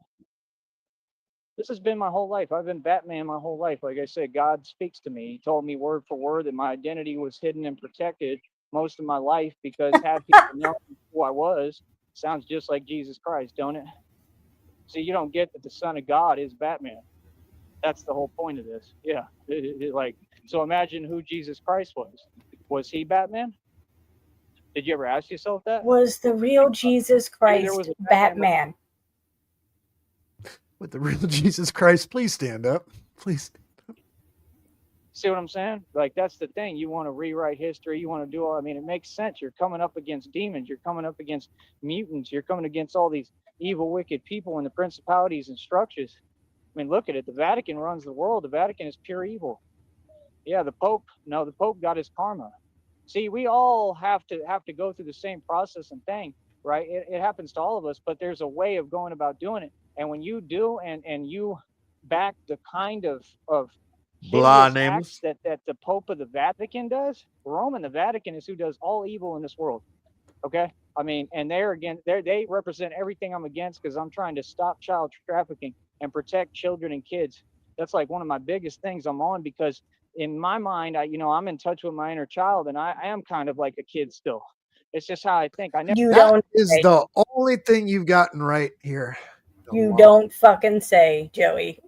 This has been my whole life. I've been Batman my whole life. Like I said, God speaks to me. He told me word for word that my identity was hidden and protected most of my life, because had people known who I was, sounds just like Jesus Christ, don't it? See, you don't get that the Son of God is Batman. That's the whole point of this. Yeah. So imagine who Jesus Christ was. Was he Batman? Did you ever ask yourself that? Was the real Jesus Christ Batman? With the real Jesus Christ, please stand up. Please. See what I'm saying? Like, that's the thing. You want to rewrite history. You want to do all, I mean, it makes sense. You're coming up against demons. You're coming up against mutants. You're coming against all these evil, wicked people and the principalities and structures. I mean, look at it. The Vatican runs the world. The Vatican is pure evil. Yeah, the Pope got his karma. See, we all have to go through the same process and thing, right? It happens to all of us, but there's a way of going about doing it. And when you do, and you back the kind of blah acts that the Pope of the Vatican does, Rome and the Vatican is who does all evil in this world. Okay? I mean, and they represent everything I'm against, because I'm trying to stop child trafficking and protect children and kids. That's like one of my biggest things I'm on, because in my mind, I'm in touch with my inner child, and I am kind of like a kid still. It's just how I think. That is the only thing you've gotten right here. You don't fucking say, Joey.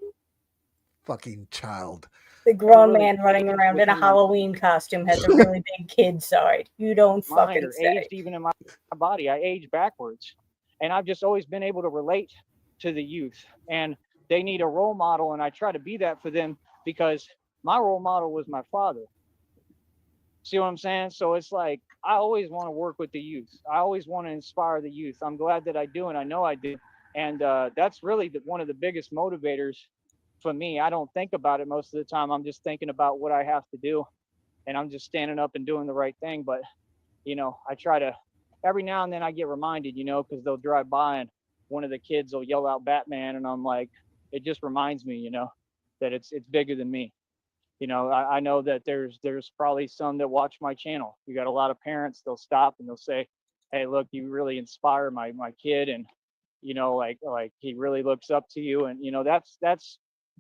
fucking child. The grown really man running aged around in a within my Halloween costume has a really big kid side. You don't mind fucking or say. aged even in my body. I age backwards. And I've just always been able to relate to the youth. And they need a role model, and I try to be that for them because my role model was my father. See what I'm saying? So it's like I always want to work with the youth. I always want to inspire the youth. I'm glad that I do, and I know I do. And that's really one of the biggest motivators for me. I don't think about it most of the time. I'm just thinking about what I have to do, and I'm just standing up and doing the right thing. But I try to. Every now and then I get reminded, because they'll drive by and one of the kids will yell out Batman, and I'm like, it just reminds me, that it's bigger than me. I know that there's probably some that watch my channel. You got a lot of parents, they'll stop and they'll say, hey, look, you really inspire my kid, and like he really looks up to you, and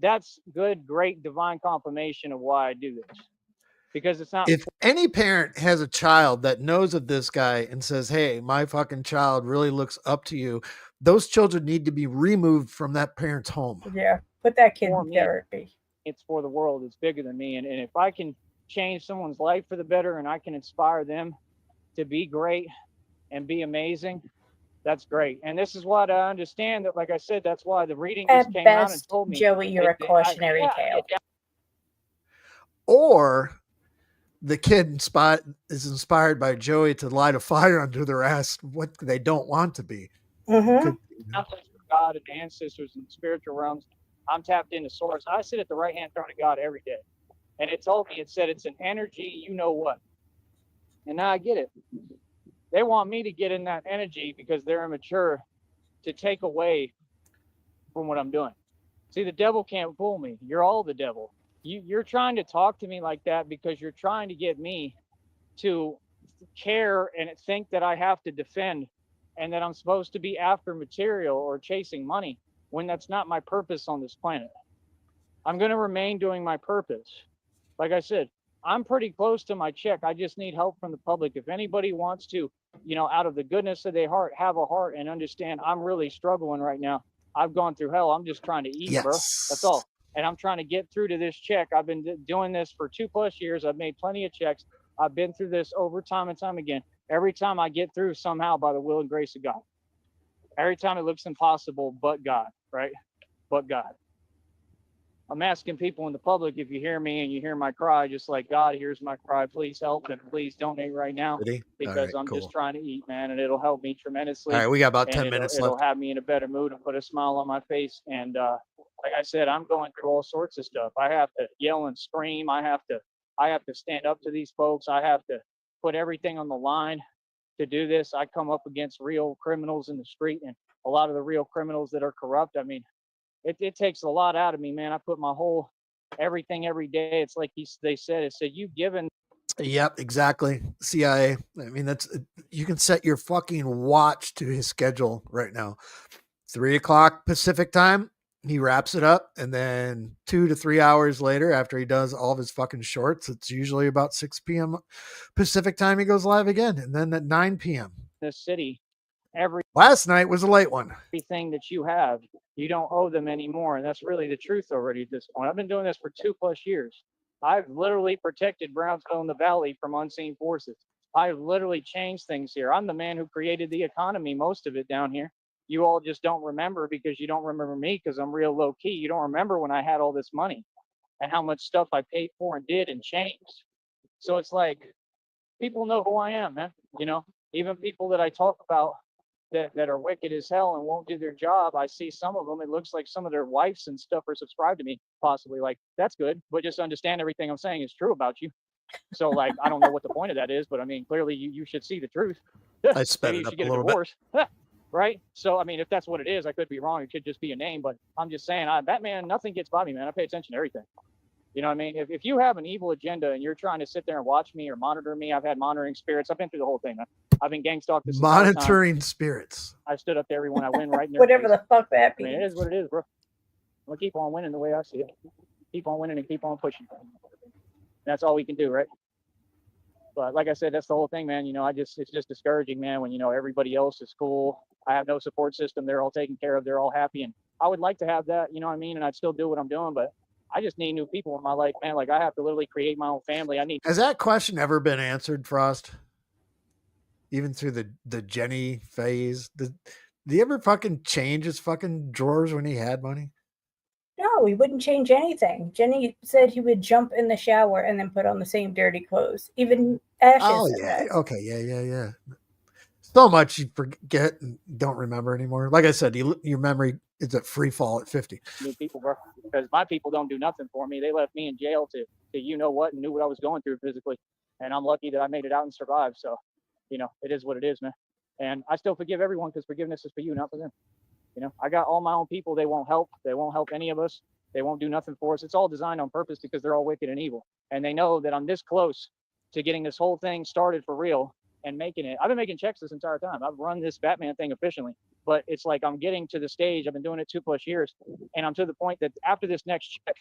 that's good, great divine confirmation of why I do this, because it's not. If any parent has a child that knows of this guy and says, hey, my fucking child really looks up to you, those children need to be removed from that parent's home. Yeah, put that kid For in me, therapy. it's for the world. It's bigger than me, and if I can change someone's life for the better, and I can inspire them to be great and be amazing, that's great. And this is what I understand, that, like I said, that's why the reading just At came out and best, told me, Joey, you're a cautionary tale. Or the kid is inspired by Joey to light a fire under their ass, what they don't want to be. Mm-hmm. Nothing for God and ancestors and spiritual realms. I'm tapped into source. I sit at the right hand throne of God every day. And it told me, it said it's an energy, you know what. And now I get it. They want me to get in that energy because they're immature to take away from what I'm doing. See, the devil can't fool me. You're all the devil. You're trying to talk to me like that because you're trying to get me to care and think that I have to defend and that I'm supposed to be after material or chasing money, when that's not my purpose on this planet. I'm going to remain doing my purpose. Like I said, I'm pretty close to my check. I just need help from the public. If anybody wants to, out of the goodness of their heart, have a heart and understand I'm really struggling right now. I've gone through hell. I'm just trying to eat, Yes. bro. That's all. And I'm trying to get through to this check. I've been doing this for 2+ years. I've made plenty of checks. I've been through this over time and time again. Every time I get through somehow by the will and grace of God. Every time it looks impossible, but God, right? But God. I'm asking people in the public, if you hear me and you hear my cry, just like God hears my cry, please help and please donate right now, because I'm just trying to eat, man, and it'll help me tremendously. All right, we got about 10 minutes It'll left. have me in a better mood and put a smile on my face. And like I said, I'm going through all sorts of stuff. I have to yell and scream. I have to stand up to these folks. I have to put everything on the line to do this. I come up against real criminals in the street, and a lot of the real criminals that are corrupt. I mean, it takes a lot out of me, man. I put my whole everything every day. It's like they said, you've given. Yep, exactly. CIA. I mean, you can set your fucking watch to his schedule right now. 3:00 Pacific time, he wraps it up, and then 2 to 3 hours later, after he does all of his fucking shorts, it's usually about 6 p.m. Pacific time, he goes live again, and then at 9 p.m. This city, last night was a late one. Everything that you have, you don't owe them anymore, and that's really the truth already at this point. I've been doing this for 2+ years. I've literally protected Brownsville and the Valley from unseen forces. I've literally changed things here. I'm the man who created the economy, most of it down here. You all just don't remember because you don't remember me, because I'm real low key. You don't remember when I had all this money and how much stuff I paid for and did and changed. So it's like, people know who I am, man. Even people that I talk about that are wicked as hell and won't do their job. I see some of them. It looks like some of their wives and stuff are subscribed to me, possibly. Like, that's good, but just understand everything I'm saying is true about you. So, like, I don't know what the point of that is, but I mean, clearly you should see the truth. I sped Maybe it you should up get a little divorce. Right? So, I mean, if that's what it is, I could be wrong. It could just be a name, but I'm just saying, Batman, nothing gets by me, man. I pay attention to everything. You know what I mean? If you have an evil agenda and you're trying to sit there and watch me or monitor me, I've had monitoring spirits. I've been through the whole thing, man. I've been gang stalked this entire time. Monitoring spirits. I stood up to everyone I win right in their Whatever face. the fuck that I mean, means. it is what it is, bro. We'll keep on winning the way I see it. Keep on winning and keep on pushing. That's all we can do, right? But like I said, that's the whole thing, man. It's just discouraging, man, when, everybody else is cool. I have no support system. They're all taken care of. They're all happy. And I would like to have that, you know what I mean? And I'd still do what I'm doing, but I just need new people in my life, man. Like I have to literally create my own family. I need. Has that question ever been answered, Frost? Even through the Jenny phase, did he ever fucking change his fucking drawers when he had money? No, he wouldn't change anything. Jenny said he would jump in the shower and then put on the same dirty clothes. Even Ashes Oh said yeah, that. okay, yeah. So much you forget and don't remember anymore. Like I said, your memory is at free fall at 50. New people, bro, because my people don't do nothing for me. They left me in jail to you know what, and knew what I was going through physically, and I'm lucky that I made it out and survived. So, you know, it is what it is, man. And I still forgive everyone because forgiveness is for you, not for them. You know, I got all my own people. They won't help. They won't help any of us. They won't do nothing for us. It's all designed on purpose because they're all wicked and evil, and they know that I'm this close to getting this whole thing started for real and making it. I've been making checks this entire time. I've run this Batman thing efficiently, but it's like I'm getting to the stage. I've been doing it 2+ years, and I'm to the point that after this next check,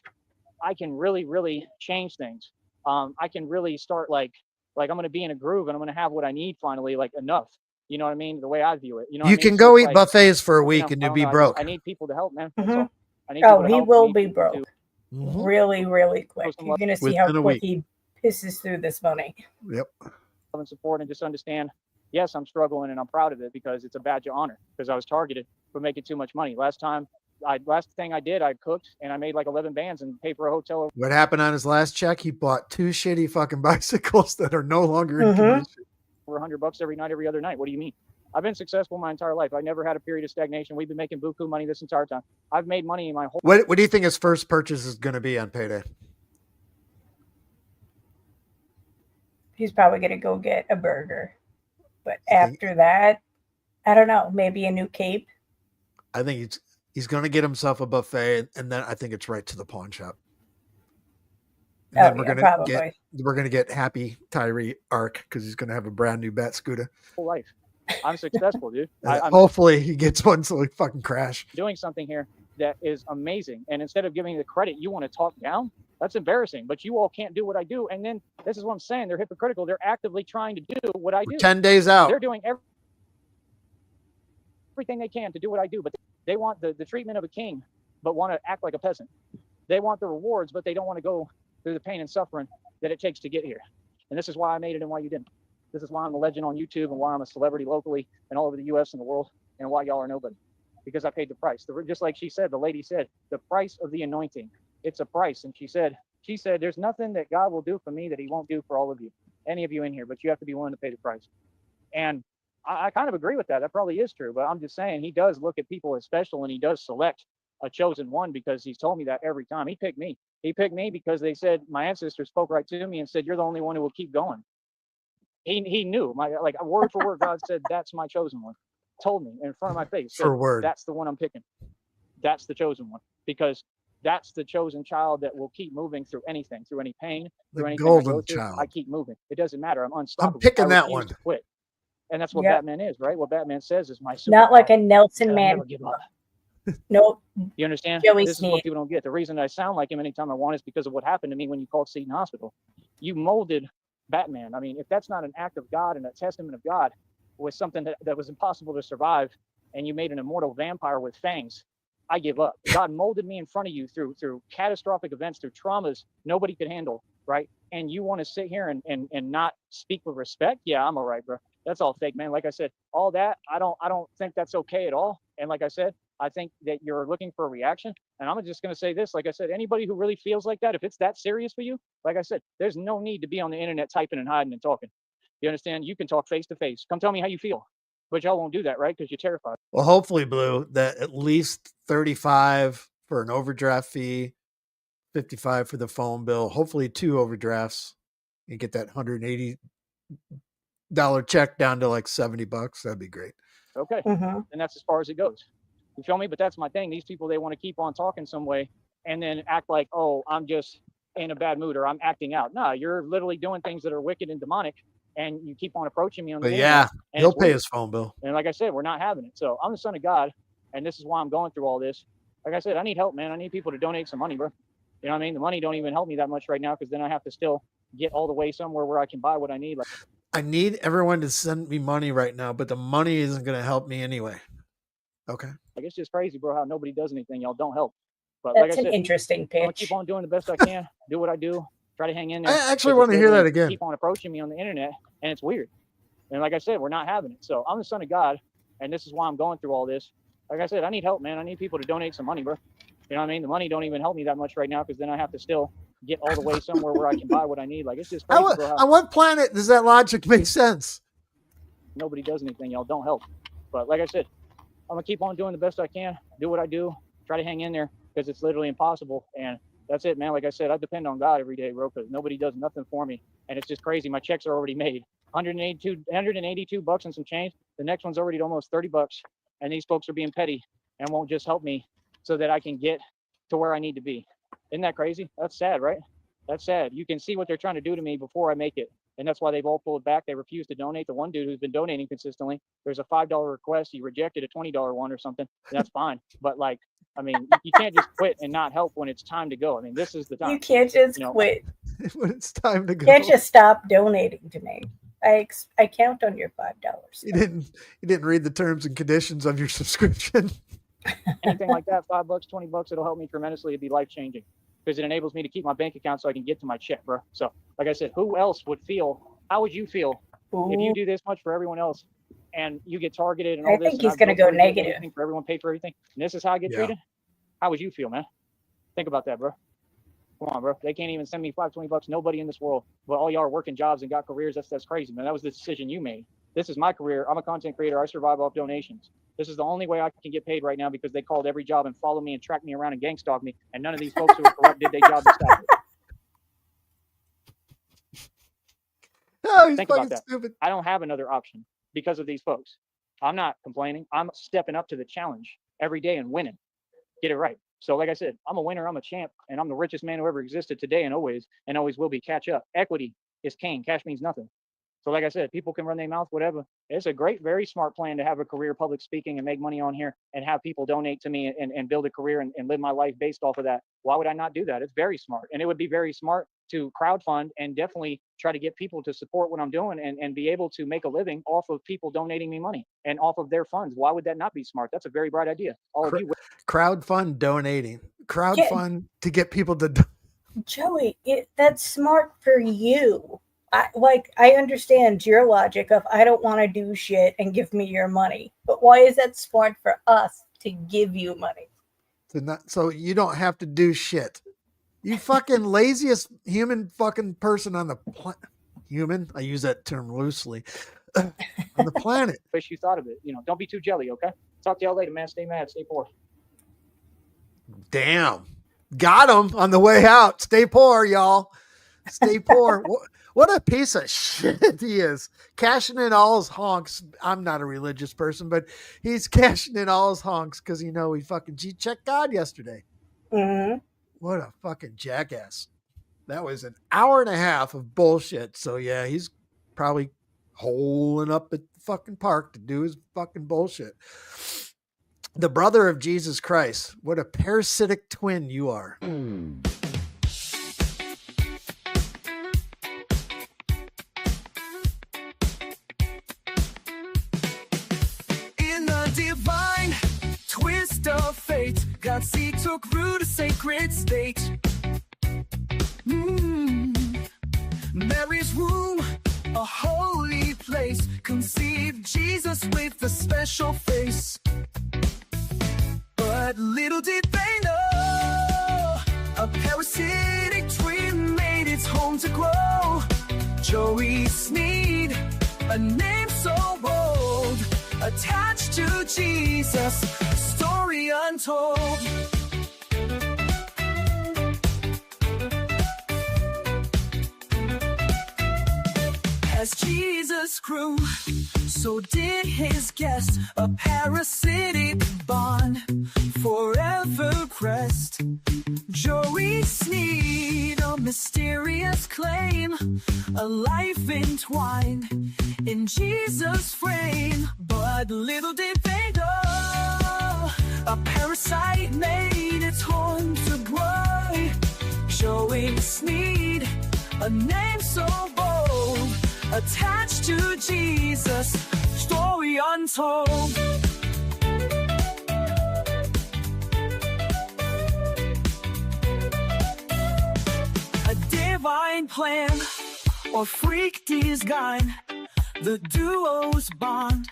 I can really, really change things. I can really start like I'm going to be in a groove, and I'm going to have what I need finally, like enough. You know what I mean? The way I view it. You know, You what I mean? can So go it's eat like, buffets for a you week know, and I you'll don't be know. broke. I need people to help, man. That's Mhm. all. I need people Oh, to he help. I will need be people broke to Mhm. really, really quick. some You're love gonna see how Within a quick week. he pisses through this money. Yep. and support and just understand. Yes, I'm struggling and I'm proud of it because it's a badge of honor because I was targeted for making too much money. Last thing I did, I cooked and I made like 11 bands and paid for a hotel What happened on his last check? He bought 2 shitty fucking bicycles that are no longer in Mhm. condition. for $100 every night, every other night. What do you mean? I've been successful my entire life. I never had a period of stagnation. We've been making buku money this entire time. I've made money in my whole. What do you think his first purchase is going to be on payday? He's probably gonna go get a burger. But You think- after that, I don't know, maybe a new cape. I think he's going to get himself a buffet, and then I think it's right to the pawn shop. And Oh, then we're yeah, gonna probably. get Happy Tyree Arc because he's gonna have a brand new bat scooter. life. I'm successful, dude. And I'm hopefully he gets one so he fucking crash. doing something here that is amazing. And instead of giving the credit, you want to talk down. That's embarrassing. But you all can't do what I do. And then this is what I'm saying. They're hypocritical. They're actively trying to do what I We're do. 10 days out. They're doing everything they can to do what I do, but they want the treatment of a king, but want to act like a peasant. They want the rewards, but they don't want to go through the pain and suffering that it takes to get here. And this is why I made it and why you didn't. This is why I'm a legend on YouTube and why I'm a celebrity locally and all over the US and the world, and why y'all are nobody. Because I paid the price. Just like she said, the lady said, the price of the anointing. It's a price. And she said, there's nothing that God will do for me that he won't do for all of you, any of you in here, but you have to be willing to pay the price. And I kind of agree with that. That probably is true, but I'm just saying he does look at people as special and he does select a chosen one because he's told me that every time. He picked me. He picked me because they said my ancestors spoke right to me and said, you're the only one who will keep going. He knew like word for word. God said, that's my chosen one. Told me in front of my face. Said, For word. That's the one I'm picking. That's the chosen one because that's the chosen child that will keep moving through anything, through any pain, through The anything I go golden through. child. I keep moving. It doesn't matter. I'm unstoppable. I'm picking I that refuse one. to quit. And that's what Yep. Batman is, right? What Batman says is my superpower. Not like a Nelson I man. never give up. Nope. You understand? Joey This is what Sneed. people don't get. The reason I sound like him anytime I want is because of what happened to me when you called Seton Hospital. You molded Batman. I mean, if that's not an act of God and a testament of God with something that was impossible to survive, and you made an immortal vampire with fangs, I give up. God molded me in front of you through catastrophic events, through traumas nobody could handle, right? And you want to sit here and not speak with respect? Yeah, I'm all right, bro. That's all fake, man. Like I said, all that, I don't think that's okay at all. And like I said, I think that you're looking for a reaction. And I'm just going to say this, like I said, anybody who really feels like that, if it's that serious for you, like I said, there's no need to be on the internet typing and hiding and talking. You understand? You can talk face to face. Come tell me how you feel. But y'all won't do that, right? Because you're terrified. Well, hopefully, Blue, that at least 35 for an overdraft fee, 55 for the phone bill, hopefully 2 overdrafts, and get that $180 check down to like $70. That'd be great. Okay. Mm-hmm. And that's as far as it goes. You feel me? But that's my thing. These people, they want to keep on talking some way and then act like, oh, I'm just in a bad mood or I'm acting out. No, you're literally doing things that are wicked and demonic, and you keep on approaching me on the But internet, yeah, and he'll it's pay weird. his phone bill. And like I said, we're not having it. So I'm the son of God, and this is why I'm going through all this. Like I said, I need help, man. I need people to donate some money, bro. You know what I mean? The money don't even help me that much right now because then I have to still get all the way somewhere where I can buy what I need. Like, I need everyone to send me money right now, but the money isn't going to help me anyway. Okay. it's just crazy, bro, how nobody does anything. Y'all don't help. But That's like I an said, interesting I'm gonna pitch. keep on doing the best I can, do what I do, try to hang in there. I actually 'cause want to it's hear that literally again. Keep on approaching me on the internet, and it's weird. And like I said, we're not having it. So I'm the son of God, and this is why I'm going through all this. Like I said, I need help, man. I need people to donate some money, bro. You know what I mean? The money don't even help me that much right now because then I have to still get all the way somewhere where I can buy what I need. Like, it's just crazy, bro. On what planet does that logic make sense? Nobody does anything, y'all. Don't help. But like I said, I'm gonna keep on doing the best I can, do what I do, try to hang in there because it's literally impossible. And that's it, man. Like I said, I depend on God every day, bro, because nobody does nothing for me. And it's just crazy. My checks are already made. 182 bucks and some change. The next one's already almost 30 bucks. And these folks are being petty and won't just help me so that I can get to where I need to be. Isn't that crazy? That's sad, right? That's sad. You can see what they're trying to do to me before I make it. And that's why they've all pulled back. They refuse to donate. The one dude who's been donating consistently, there's a $5 request. He rejected a $20 one or something. That's fine. But like, I mean, you can't just quit and not help when it's time to go. I mean, this is the time. You can't just quit. When it's time to go. You can't just stop donating to me. I count on your $5. You didn't read the terms and conditions of your subscription. Anything like that, $5, $20, it'll help me tremendously. It'd be life changing because it enables me to keep my bank account so I can get to my check, bro. So, like I said, who else would feel? How would you feel if you do this much for everyone else and you get targeted and all this? I think he's going to go negative. For everyone, pay for everything, and this is how I get treated. How would you feel, man? Think about that, bro. Come on, bro. They can't even send me $5, $20. Nobody in this world, but all y'all are working jobs and got careers. That's crazy, man. That was the decision you made. This is my career. I'm a content creator. I survive off donations. This is the only way I can get paid right now because they called every job and followed me and tracked me around and gang stalked me. And none of these folks who were corrupt did their job to stop it. Oh, he's Think about that. Stupid. I don't have another option because of these folks. I'm not complaining. I'm stepping up to the challenge every day and winning. Get it right. So like I said, I'm a winner. I'm a champ. And I'm the richest man who ever existed today and always will be. Catch up. Equity is king. Cash means nothing. So like I said, people can run their mouth, whatever. It's a great, very smart plan to have a career public speaking and make money on here and have people donate to me and build a career and live my life based off of that. Why would I not do that? It's very smart. And it would be very smart to crowdfund and definitely try to get people to support what I'm doing and be able to make a living off of people donating me money and off of their funds. Why would that not be smart? That's a very bright idea. All of you. Crowdfund donating. Crowdfund to get people to. Joey, that's smart for you. I understand your logic of I don't want to do shit and give me your money. But why is that smart for us to give you money? So you don't have to do shit. You fucking laziest human fucking person on the planet. Human? I use that term loosely. On the planet. Wish you thought of it. Don't be too jelly, okay? Talk to y'all later, man. Stay mad. Stay poor. Damn. Got him on the way out. Stay poor, y'all. Stay poor. What a piece of shit he is. Cashing in all his honks. I'm not a religious person, but he's cashing in all his honks because he fucking checked God yesterday. Mm-hmm. What a fucking jackass. That was an hour and a half of bullshit. So yeah, he's probably holing up at the fucking park to do his fucking bullshit. The brother of Jesus Christ. What a parasitic twin you are. Divine twist of fate, God's seed took root, a sacred state. Mary's womb, a holy place, conceived Jesus with a special face. But little did they know, a parasitic twin made its home to grow. Joey Sneed, a name so bold, attached to Jesus, story untold. As Jesus grew, so did his guest, a parasitic bond forever pressed. Joey Sneed, a mysterious claim, a life entwined in Jesus' frame. But little did they know, a parasite made its home to grow. Joey Sneed, a name so bold, attached to Jesus, story untold. divine plan or freak design. The duo's bond,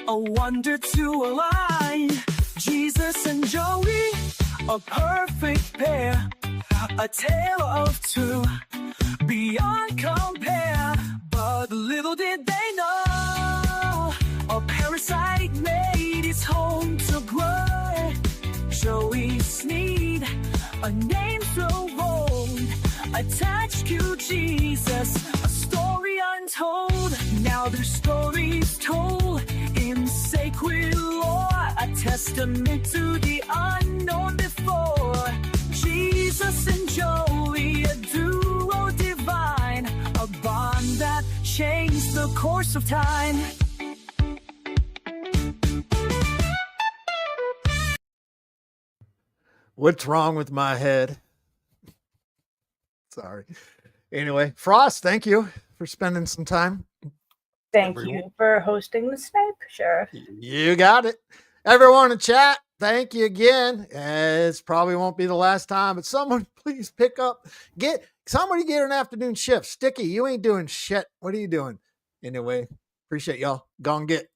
a wonder to align. Jesus and Joey, a perfect pair, a tale of two, beyond compare. But little did they know, a parasite made its home to grow. Joey Sneed, a name so bold, attached to Jesus, a story untold. Now their stories told in sacred lore, a testament to the unknown before. Jesus and Joey, a duo divine, a bond that changed the course of time. What's wrong with my head? Sorry. Anyway, Frost, thank you for spending some time. Thank Everyone. you for hosting the Snipe, Sheriff. You got it. Everyone in chat, thank you again. It probably won't be the last time, but someone please pick up. Somebody get an afternoon shift. Sticky, you ain't doing shit. What are you doing? Anyway, appreciate y'all. Go and get.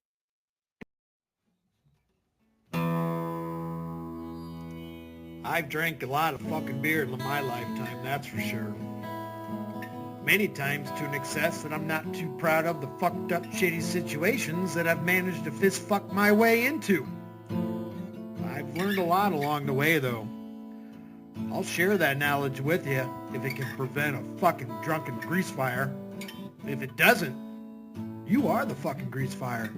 I've drank a lot of fucking beer in my lifetime, that's for sure. Many times to an excess that I'm not too proud of the fucked up shitty situations that I've managed to fist fuck my way into. I've learned a lot along the way though. I'll share that knowledge with you if it can prevent a fucking drunken grease fire. If it doesn't, you are the fucking grease fire.